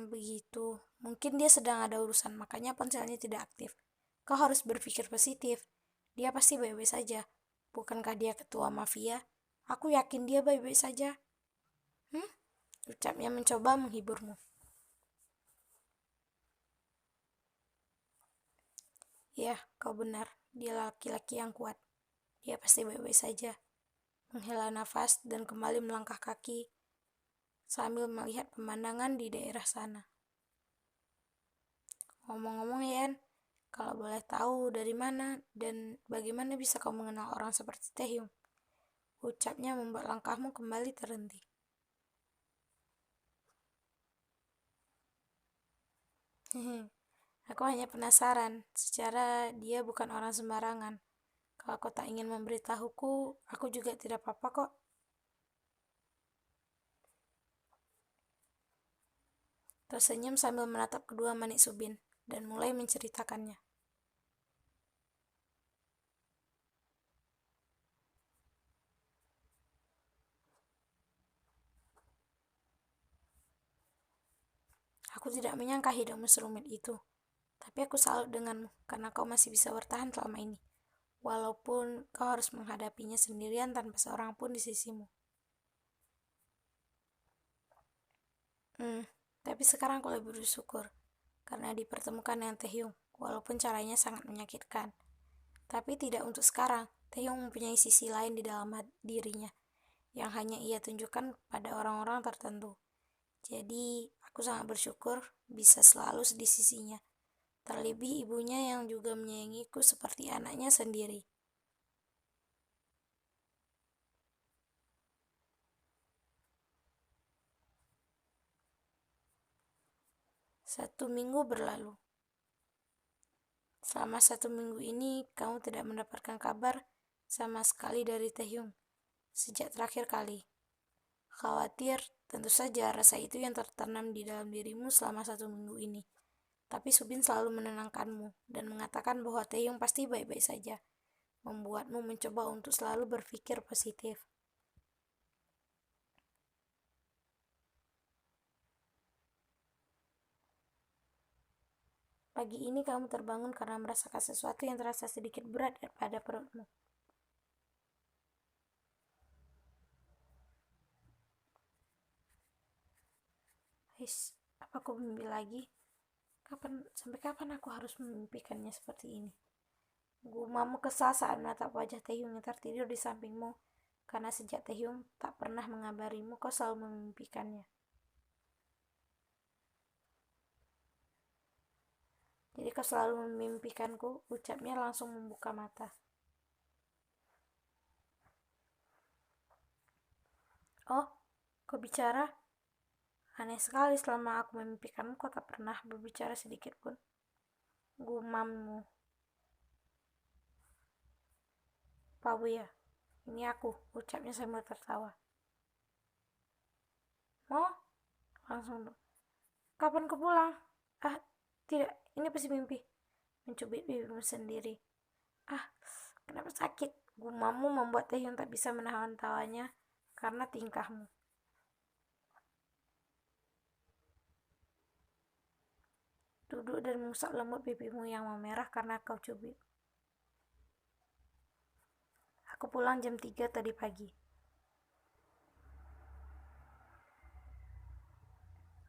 Begitu. Mungkin dia sedang ada urusan, makanya ponselnya tidak aktif. Kau harus berpikir positif. Dia pasti baik-baik saja. Bukankah dia ketua mafia? Aku yakin dia baik-baik saja. Ucapnya mencoba menghiburmu. Ya, kau benar. Dia laki-laki yang kuat. Dia pasti baik-baik saja. Menghela nafas dan kembali melangkah kaki sambil melihat pemandangan di daerah sana. Ngomong-ngomong Yan, kalau boleh tahu dari mana dan bagaimana bisa kau mengenal orang seperti Taehyung? Ucapnya membuat langkahmu kembali terhenti. Aku hanya penasaran, secara dia bukan orang sembarangan. Kalau kau tak ingin memberitahuku, aku juga tidak apa-apa kok. Tersenyum sambil menatap kedua manik Subin dan mulai menceritakannya. Aku tidak menyangka hidupmu serumit itu. Tapi aku salut denganmu karena kau masih bisa bertahan selama ini. Walaupun kau harus menghadapinya sendirian tanpa seorang pun di sisimu. Tapi sekarang aku lebih bersyukur karena dipertemukan dengan Taehyung, walaupun caranya sangat menyakitkan. Tapi tidak untuk sekarang. Taehyung mempunyai sisi lain di dalam dirinya yang hanya ia tunjukkan pada orang-orang tertentu. Jadi, aku sangat bersyukur bisa selalu di sisinya. Terlebih ibunya yang juga menyayangiku seperti anaknya sendiri. Satu minggu berlalu. Selama 1 minggu ini, kamu tidak mendapatkan kabar sama sekali dari Taehyung sejak terakhir kali. Khawatir, tentu saja rasa itu yang tertanam di dalam dirimu selama 1 minggu ini. Tapi Subin selalu menenangkanmu dan mengatakan bahwa Taehyung pasti baik-baik saja, membuatmu mencoba untuk selalu berpikir positif. Pagi ini kamu terbangun karena merasakan sesuatu yang terasa sedikit berat pada perutmu. Apa aku mimpi lagi? Sampai kapan aku harus memimpikannya seperti ini? Gumamu kesal saat menatap wajah Taehyung yang tertidur di sampingmu, karena sejak Taehyung tak pernah mengabarimu, kau selalu memimpikannya. Jadi kau selalu memimpikanku, ucapnya langsung membuka mata. Oh, kau bicara? Aneh sekali, selama aku memimpikanmu kau tak pernah berbicara sedikit pun. Gumammu. Pauya, ini aku, ucapnya sambil tertawa. Oh, langsung. Kapan kau pulang? Tidak, ini pasti mimpi. Mencubit pipimu sendiri. Kenapa sakit? Gumamu membuat Taehyung tak bisa menahan tawanya karena tingkahmu. Duduk dan mengusap lembut pipimu yang memerah karena kau cubit. Aku pulang jam 3 tadi pagi.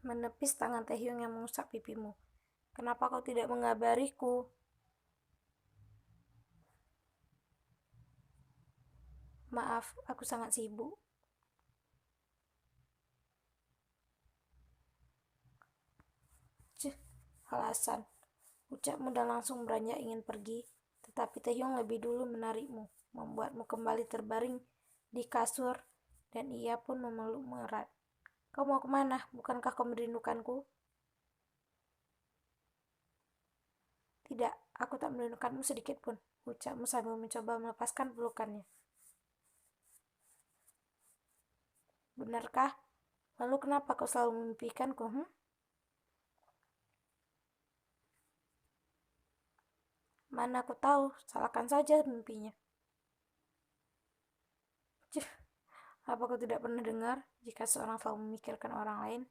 Menepis tangan Taehyung yang mengusap pipimu. Kenapa kau tidak mengabariku? Maaf, aku sangat sibuk. Alasan. Ucapmu dan langsung beranjak ingin pergi, tetapi Taehyung lebih dulu menarikmu, membuatmu kembali terbaring di kasur, dan ia pun memelukmu erat. Kau mau kemana? Bukankah kau merindukanku? Tidak, aku tak merindukanmu sedikit pun, ucapmu sambil mencoba melepaskan pelukannya. Benarkah? Lalu kenapa kau selalu memimpikanku? Mana aku tahu, salahkan saja mimpinya. Apa kau tidak pernah dengar, jika seorang selalu memikirkan orang lain,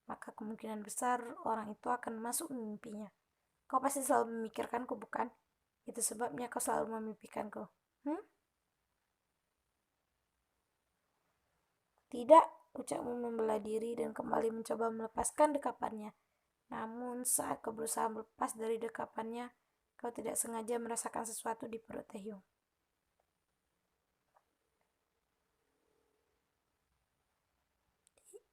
maka kemungkinan besar orang itu akan masuk mimpinya. Kau pasti selalu memikirkanku, bukan? Itu sebabnya kau selalu memimpikanku. Tidak, ucapmu membelah diri dan kembali mencoba melepaskan dekapannya. Namun saat kau berusaha melepas dari dekapannya, kau tidak sengaja merasakan sesuatu di perut Taehyung.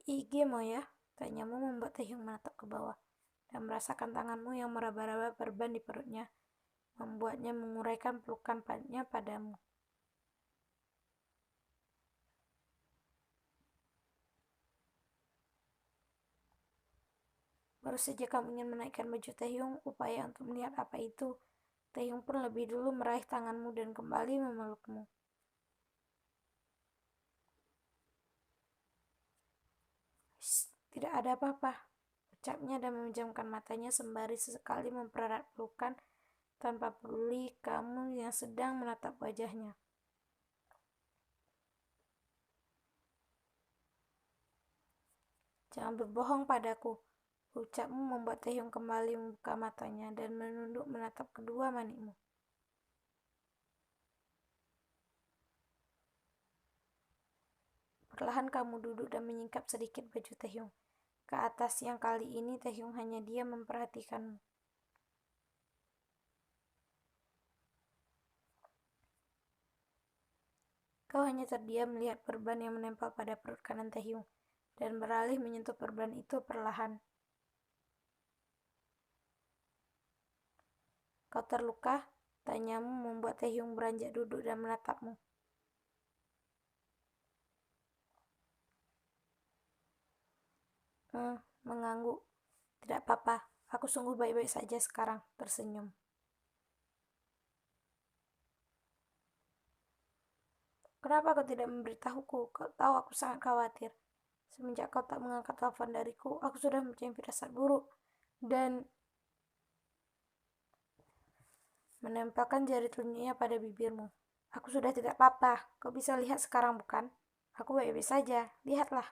Igemo ya? Tanyamu membuat Taehyung menatap ke bawah dan merasakan tanganmu yang meraba-raba perban di perutnya, membuatnya menguraikan pelukannya padamu. Baru saja kamu ingin menaikkan baju Taehyung, upaya untuk melihat apa itu, Taehyung pun lebih dulu meraih tanganmu dan kembali memelukmu. Tidak ada apa-apa, ucapnya dan memejamkan matanya sembari sesekali mempererat pelukan tanpa peduli kamu yang sedang menatap wajahnya. Jangan berbohong padaku, ucapmu membuat Taehyung kembali membuka matanya dan menunduk menatap kedua manikmu. Perlahan kamu duduk dan menyingkap sedikit baju Taehyung ke atas yang kali ini Taehyung hanya diam memperhatikanmu. Kau hanya terdiam melihat perban yang menempel pada perut kanan Taehyung dan beralih menyentuh perban itu perlahan. Kau terluka? Tanyamu membuat Taehyung beranjak duduk dan menatapmu. Mengangguk. Tidak apa-apa, aku sungguh baik-baik saja sekarang, tersenyum. Kenapa kau tidak memberitahuku? Kau tahu aku sangat khawatir. Semenjak kau tak mengangkat telepon dariku, aku sudah mempunyai firasat buruk. Dan menempelkan jari telunjuknya pada bibirmu. Aku sudah tidak apa-apa. Kau bisa lihat sekarang, bukan? Aku baik-baik saja. Lihatlah.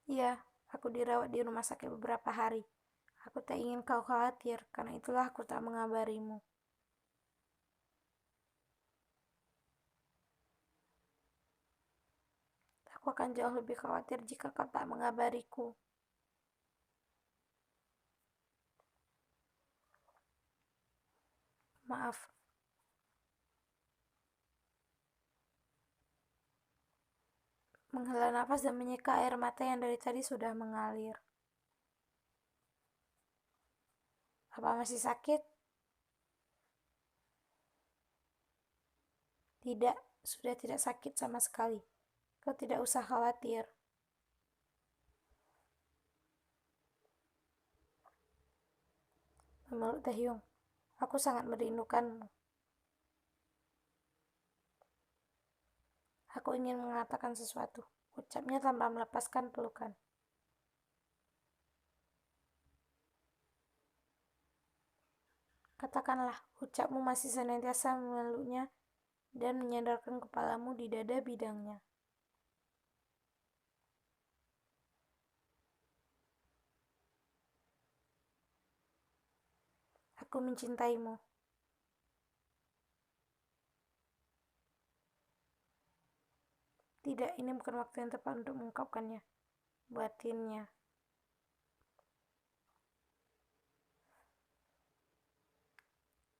Iya, aku dirawat di rumah sakit beberapa hari. Aku tak ingin kau khawatir, karena itulah aku tak mengabarimu. Aku akan jauh lebih khawatir jika kau tak mengabariku. Maaf. Menghela nafas dan menyeka air mata yang dari tadi sudah mengalir. Apa masih sakit? Tidak, sudah tidak sakit sama sekali. Kau tidak usah khawatir. Memeluk Taehyung, aku sangat merindukanmu. Aku ingin mengatakan sesuatu, ucapnya tanpa melepaskan pelukan. Katakanlah, ucapmu masih senantiasa memeluknya dan menyandarkan kepalamu di dada bidangnya. Aku mencintaimu. Tidak, ini bukan waktu yang tepat untuk mengungkapkannya. Batinnya.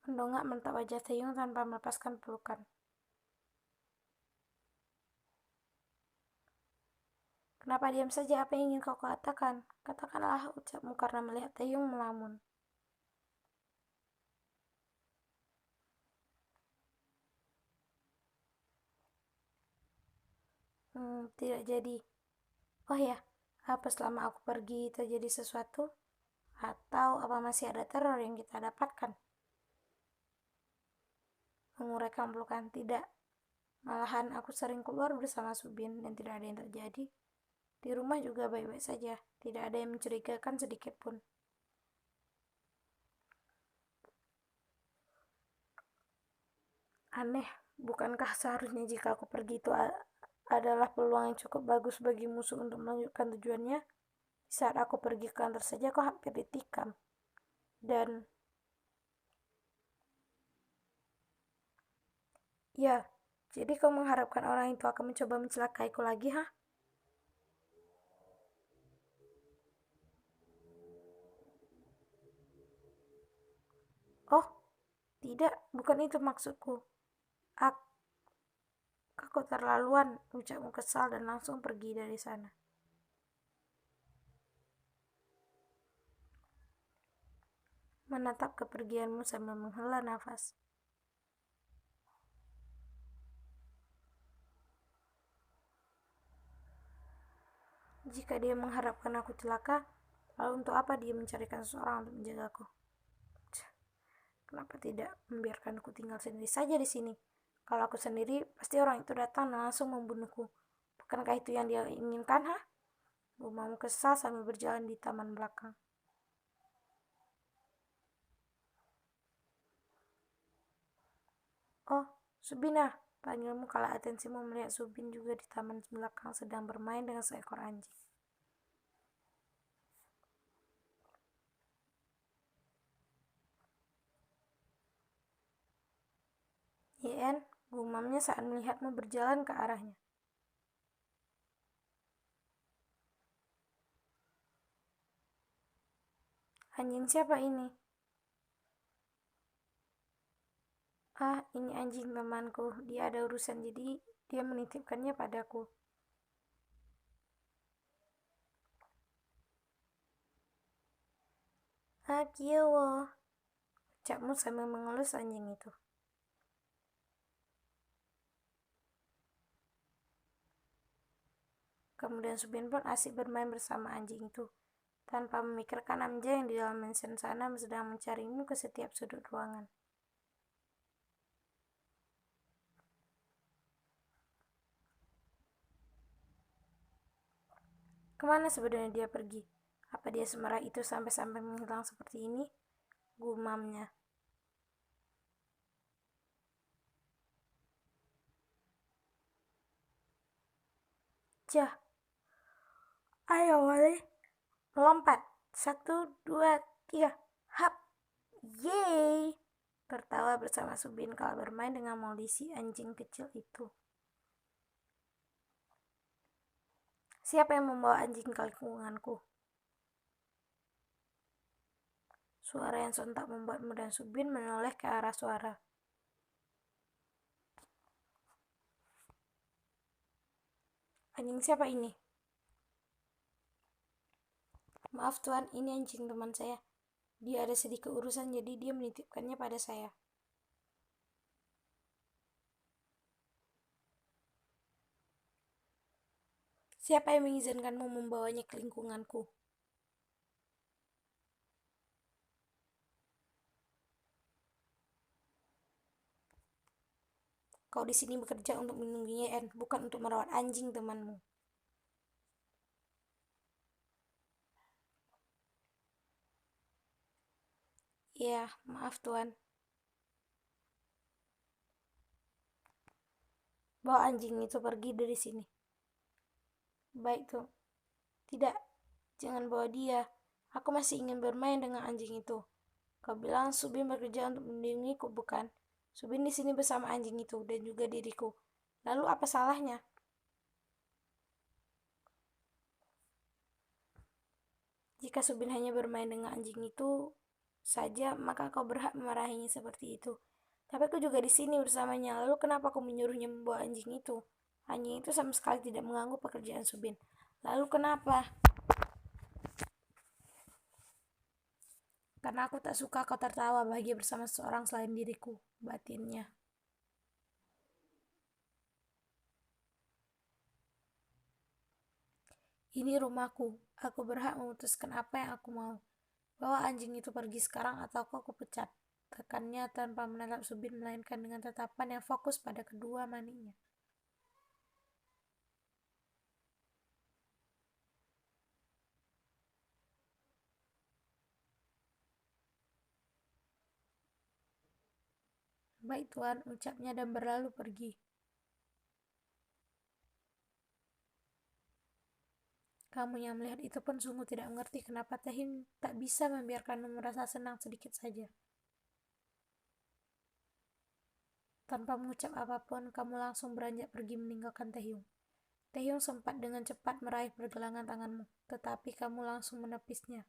Mendongak menatap wajah Taehyung tanpa melepaskan pelukan. Kenapa diam saja? Apa yang ingin kau katakan? Katakanlah, ucapmu karena melihat Taehyung melamun. Tidak jadi. Oh ya, apa selama aku pergi terjadi sesuatu? Atau apa masih ada teror yang kita dapatkan? Menguraikan pelukan, tidak. Malahan aku sering keluar bersama Subin dan tidak ada yang terjadi. Di rumah juga baik-baik saja, tidak ada yang mencurigakan sedikit pun. Aneh, bukankah seharusnya jika aku pergi itu adalah peluang yang cukup bagus bagi musuh untuk melanjutkan tujuannya? Di saat aku pergi ke kantor saja kok hampir ditikam. Dan ya, jadi kau mengharapkan orang itu akan mencoba mencelakaiku lagi, ha? Oh, tidak, bukan itu maksudku. Aku terlaluan, ucapmu kesal dan langsung pergi dari sana. Menatap kepergianmu sambil menghela nafas. Jika dia mengharapkan aku celaka, lalu untuk apa dia mencarikan seseorang untuk menjagaku? Kenapa tidak membiarkan aku tinggal sendiri saja di sini? Kalau aku sendiri, pasti orang itu datang dan langsung membunuhku. Bukankah itu yang dia inginkan, ha? Gumamu kesal sambil berjalan di taman belakang. Oh, Subina, panggilmu kala atensimu melihat Subin juga di taman belakang sedang bermain dengan seekor anjing. Yen, gumamnya saat melihatmu berjalan ke arahnya. Anjing siapa ini? Ah, ini anjing temanku. Dia ada urusan, jadi dia menitipkannya padaku. Ah, Kyowo, ucapmu sambil mengelus anjing itu. Kemudian Subin pun asik bermain bersama anjing itu, tanpa memikirkan Amja yang di dalam mansion sana sedang mencarimu ke setiap sudut ruangan. Kemana sebenarnya dia pergi? Apa dia semarah itu sampai-sampai menghilang seperti ini? Gumamnya. Jah, ayo Wali, melompat. 1, 2, 3, hap. Yeay! Tertawa bersama Subin kala bermain dengan Molly si anjing kecil itu. Siapa yang membawa anjing ke lingkunganku? Suara yang sontak membuatmu dan Subin menoleh ke arah suara. Anjing siapa ini? Maaf Tuan, ini anjing teman saya. Dia ada sedikit urusan jadi dia menitipkannya pada saya. Siapa yang mengizinkanmu membawanya ke lingkunganku? Kau di sini bekerja untuk melindungi Yen, bukan untuk merawat anjing temanmu. Iya, maaf Tuan. Bawa anjing itu pergi dari sini. Baik tuh. Tidak, jangan bawa dia. Aku masih ingin bermain dengan anjing itu. Kau bilang Subin bekerja untuk melindungiku, bukan? Subin di sini bersama anjing itu dan juga diriku. Lalu apa salahnya? Jika Subin hanya bermain dengan anjing itu saja, maka kau berhak memarahinya seperti itu. Tapi aku juga di sini bersamanya. Lalu kenapa kau menyuruhnya membawa anjing itu? Anjing itu sama sekali tidak mengganggu pekerjaan Subin. Lalu kenapa? Karena aku tak suka kau tertawa bahagia bersama seseorang selain diriku, batinnya. Ini rumahku. Aku berhak memutuskan apa yang aku mau. Bawa anjing itu pergi sekarang atau aku pecat. Tekannya tanpa menatap Subin melainkan dengan tatapan yang fokus pada kedua maninya. Baik Tuan, ucapnya dan berlalu pergi. Kamu yang melihat itu pun sungguh tidak mengerti kenapa Taehyung tak bisa membiarkanmu merasa senang sedikit saja. Tanpa mengucap apapun, kamu langsung beranjak pergi meninggalkan Taehyung. Taehyung sempat dengan cepat meraih pergelangan tanganmu, tetapi kamu langsung menepisnya.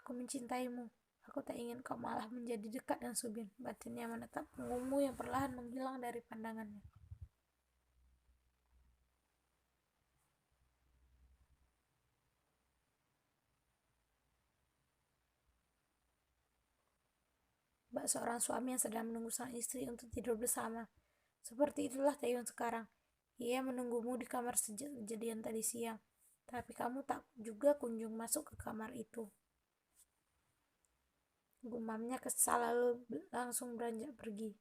Aku mencintaimu. Aku tak ingin kau malah menjadi dekat dengan Subin. Batinnya menatap punggungmu yang perlahan menghilang dari pandangannya. Bak seorang suami yang sedang menunggu sang istri untuk tidur bersama. Seperti itulah Taehyung sekarang. Ia menunggumu di kamar sejak kejadian tadi siang. Tapi kamu tak juga kunjung masuk ke kamar itu. Gumamnya kesal lalu langsung beranjak pergi.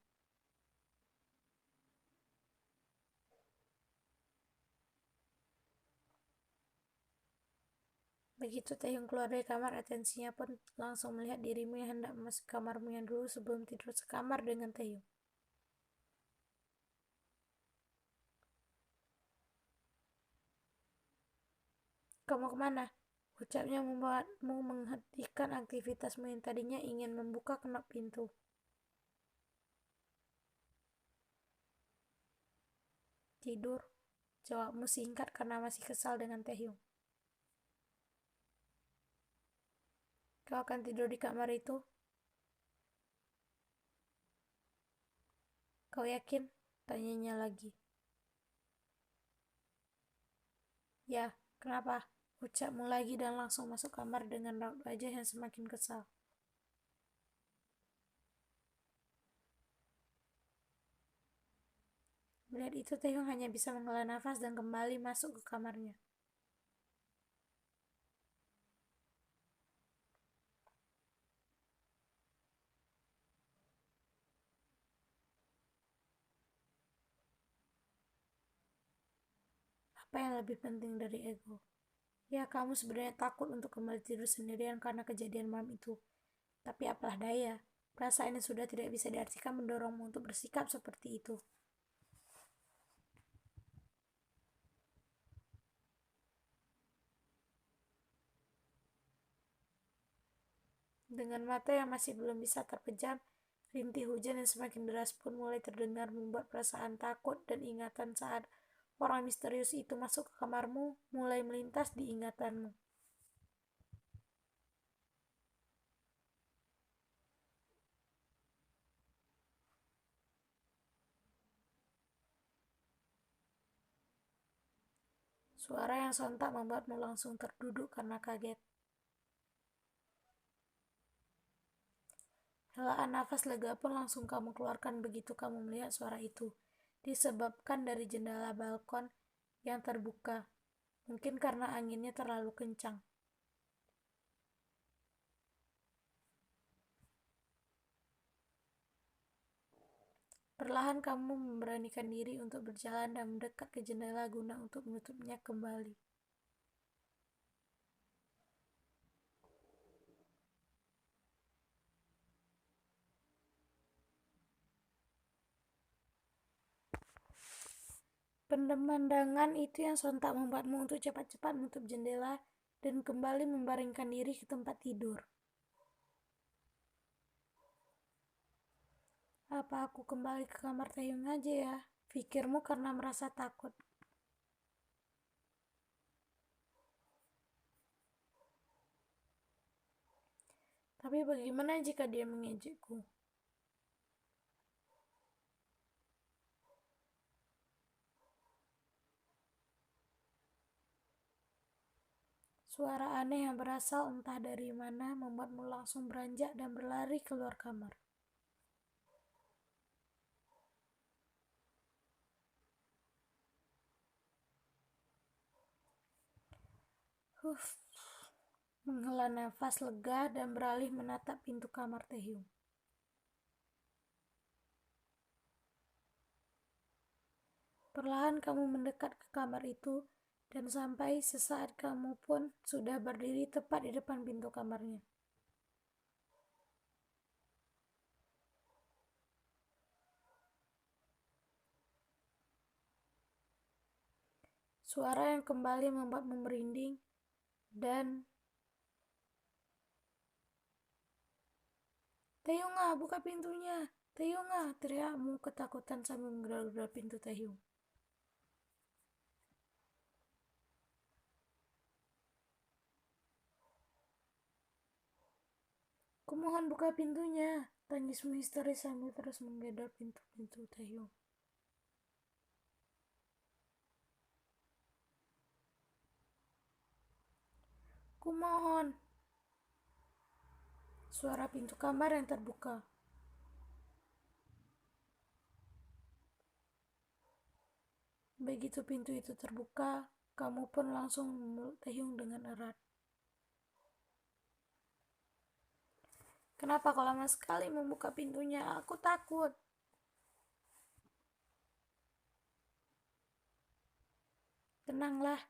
Begitu Taehyung keluar dari kamar, atensinya pun langsung melihat dirimu yang hendak masuk kamarmu yang dulu sebelum tidur sekamar dengan Taehyung. Kamu kemana? Ucapnya membuatmu menghentikan aktivitasmu yang tadinya ingin membuka kenop pintu. Tidur, jawabmu singkat karena masih kesal dengan Taehyung. Kau akan tidur di kamar itu? Kau yakin? Tanyanya lagi. Ya, kenapa? Ucapmu lagi dan langsung masuk kamar dengan raut wajah yang semakin kesal. Melihat itu, Taehyung hanya bisa menghela nafas dan kembali masuk ke kamarnya. Apa yang lebih penting dari ego? Ya, kamu sebenarnya takut untuk kembali tidur sendirian karena kejadian malam itu. Tapi apalah daya, perasaan yang sudah tidak bisa diartikan mendorongmu untuk bersikap seperti itu. Dengan mata yang masih belum bisa terpejam, rintih hujan yang semakin deras pun mulai terdengar, membuat perasaan takut dan ingatan saat orang misterius itu masuk ke kamarmu mulai melintas di ingatanmu. Suara yang sontak membuatmu langsung terduduk karena kaget. Helaan nafas lega pun langsung kamu keluarkan begitu kamu melihat suara itu, disebabkan dari jendela balkon yang terbuka, mungkin karena anginnya terlalu kencang. Perlahan kamu memberanikan diri untuk berjalan dan mendekat ke jendela guna untuk menutupnya kembali. Pemandangan itu yang sontak membuatmu untuk cepat-cepat menutup jendela dan kembali membaringkan diri ke tempat tidur. Apa aku kembali ke kamar Taehyung aja ya? Pikirmu karena merasa takut. Tapi bagaimana jika dia mengejekku? Suara aneh yang berasal entah dari mana membuatmu langsung beranjak dan berlari keluar kamar. Menghela nafas lega dan beralih menatap pintu kamar Taehyung. Perlahan kamu mendekat ke kamar itu dan sampai sesaat kamu pun sudah berdiri tepat di depan pintu kamarnya. Suara yang kembali membuatmu merinding dan Taehyung, buka pintunya. Taehyung, teriakmu ketakutan sambil menggedor-gedor pintu Taehyung. Kumohon buka pintunya, tangismu histeris sambil terus menggedor pintu-pintu Taehyung. Kumohon. Suara pintu kamar yang terbuka. Begitu pintu itu terbuka, kamu pun langsung memeluk Taehyung dengan erat. Kenapa kau lama sekali membuka pintunya? Aku takut. Tenanglah,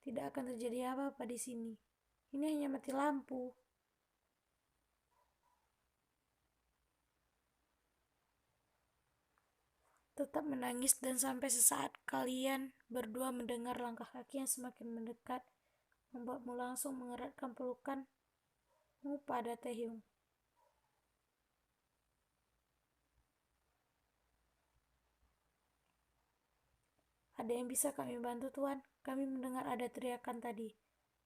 tidak akan terjadi apa-apa di sini. Ini hanya mati lampu. Tetap menangis dan sampai sesaat kalian berdua mendengar langkah kaki yang semakin mendekat, membuatmu langsung mengeratkan pelukanmu pada Taehyung. Ada yang bisa kami bantu, Tuan? Kami mendengar ada teriakan tadi.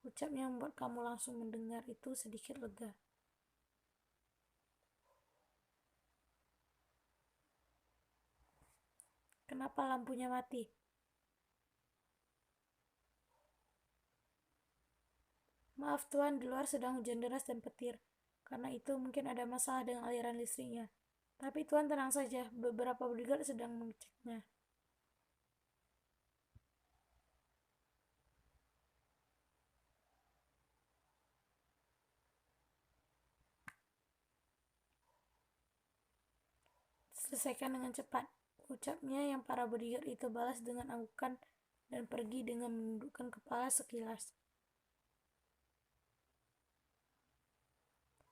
Ucapnya membuat kamu langsung mendengar itu sedikit lega. Kenapa lampunya mati? Maaf Tuan, di luar sedang hujan deras dan petir. Karena itu mungkin ada masalah dengan aliran listriknya. Tapi Tuan tenang saja, beberapa bodyguard sedang mengeceknya. Selesaikan dengan cepat, ucapnya yang para bodyguard itu balas dengan anggukan dan pergi dengan menundukkan kepala sekilas.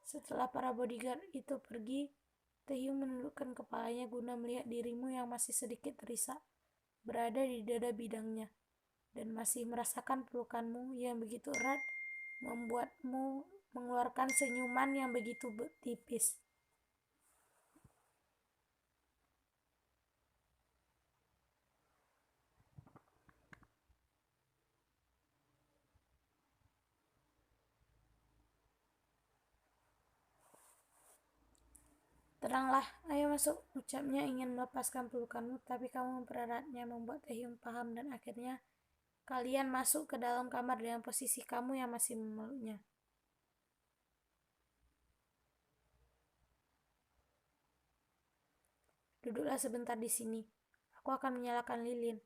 Setelah para bodyguard itu pergi, Taehyung menundukkan kepalanya guna melihat dirimu yang masih sedikit terisak, berada di dada bidangnya, dan masih merasakan pelukanmu yang begitu erat, membuatmu mengeluarkan senyuman yang begitu tipis. Tenanglah, ayo masuk, ucapnya ingin melepaskan pelukanmu, tapi kamu mempereratnya, membuat Taehyung paham dan akhirnya kalian masuk ke dalam kamar dengan posisi kamu yang masih memeluknya. Duduklah sebentar di sini. Aku akan menyalakan lilin.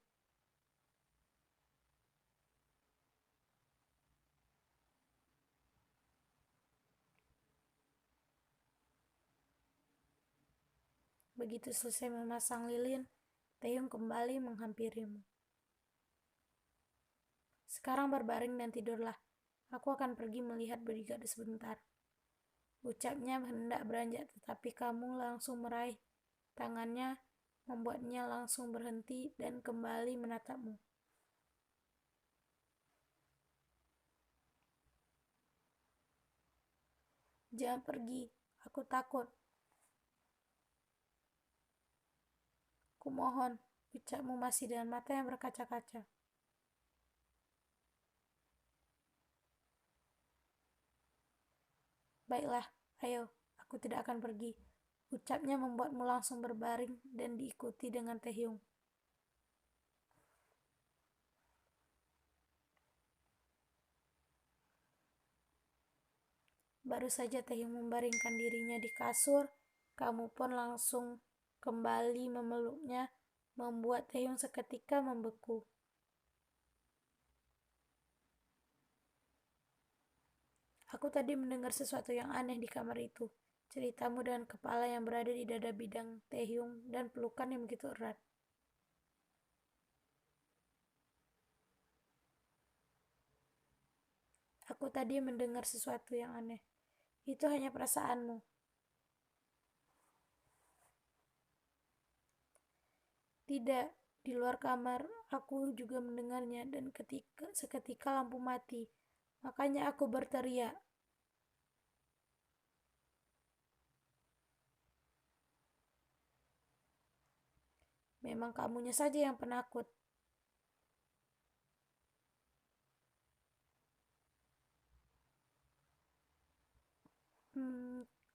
Begitu selesai memasang lilin, Taehyung kembali menghampirimu. Sekarang berbaring dan tidurlah. Aku akan pergi melihat bodyguard sebentar. Ucapnya hendak beranjak, tetapi kamu langsung meraih tangannya, membuatnya langsung berhenti dan kembali menatapmu. Jangan pergi, aku takut. Kumohon, ucapmu masih dengan mata yang berkaca-kaca. Baiklah, ayo, aku tidak akan pergi. Ucapnya membuatmu langsung berbaring dan diikuti dengan Taehyung. Baru saja Taehyung membaringkan dirinya di kasur, kamu pun langsung kembali memeluknya, membuat Taehyung seketika membeku. Aku tadi mendengar sesuatu yang aneh di kamar itu. Ceritamu dengan kepala yang berada di dada bidang Taehyung dan pelukan yang begitu erat. Aku tadi mendengar sesuatu yang aneh. Itu hanya perasaanmu. Tidak, di luar kamar aku juga mendengarnya dan seketika lampu mati. Makanya aku berteriak. Memang kamunya saja yang penakut.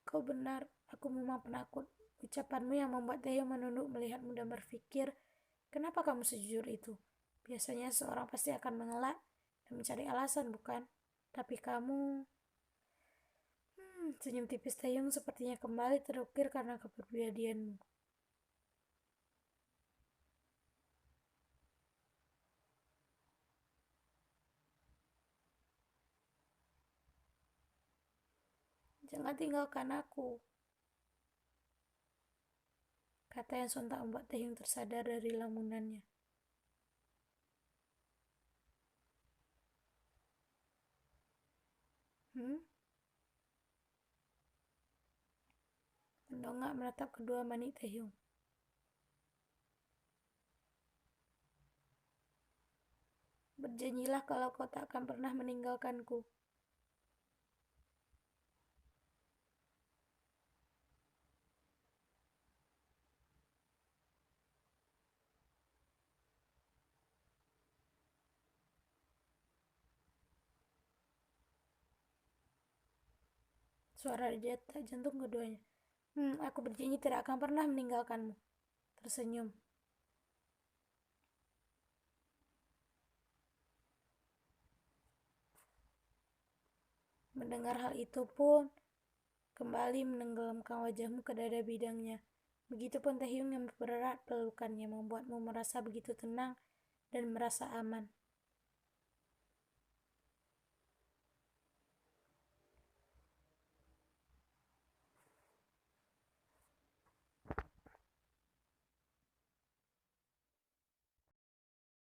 Kau benar, aku memang penakut. Ucapanmu yang membuat Taehyung menunduk melihatmu dan berpikir, kenapa kamu sejujur itu? Biasanya seorang pasti akan mengelak dan mencari alasan, bukan? Tapi kamu... senyum tipis Taehyung sepertinya kembali terukir karena kepribadianmu. Jangan tinggalkan aku, kata yang sontak membuat Taehyung tersadar dari lamunannya. Mendongak menatap kedua mani Taehyung. Berjanjilah kalau kau tak akan pernah meninggalkanku. Suara detak jantung keduanya. Aku berjanji tidak akan pernah meninggalkanmu. Tersenyum. Mendengar hal itu pun, kembali menenggelamkan wajahmu ke dada bidangnya. Begitupun Taehyung yang mempererat pelukannya, membuatmu merasa begitu tenang dan merasa aman.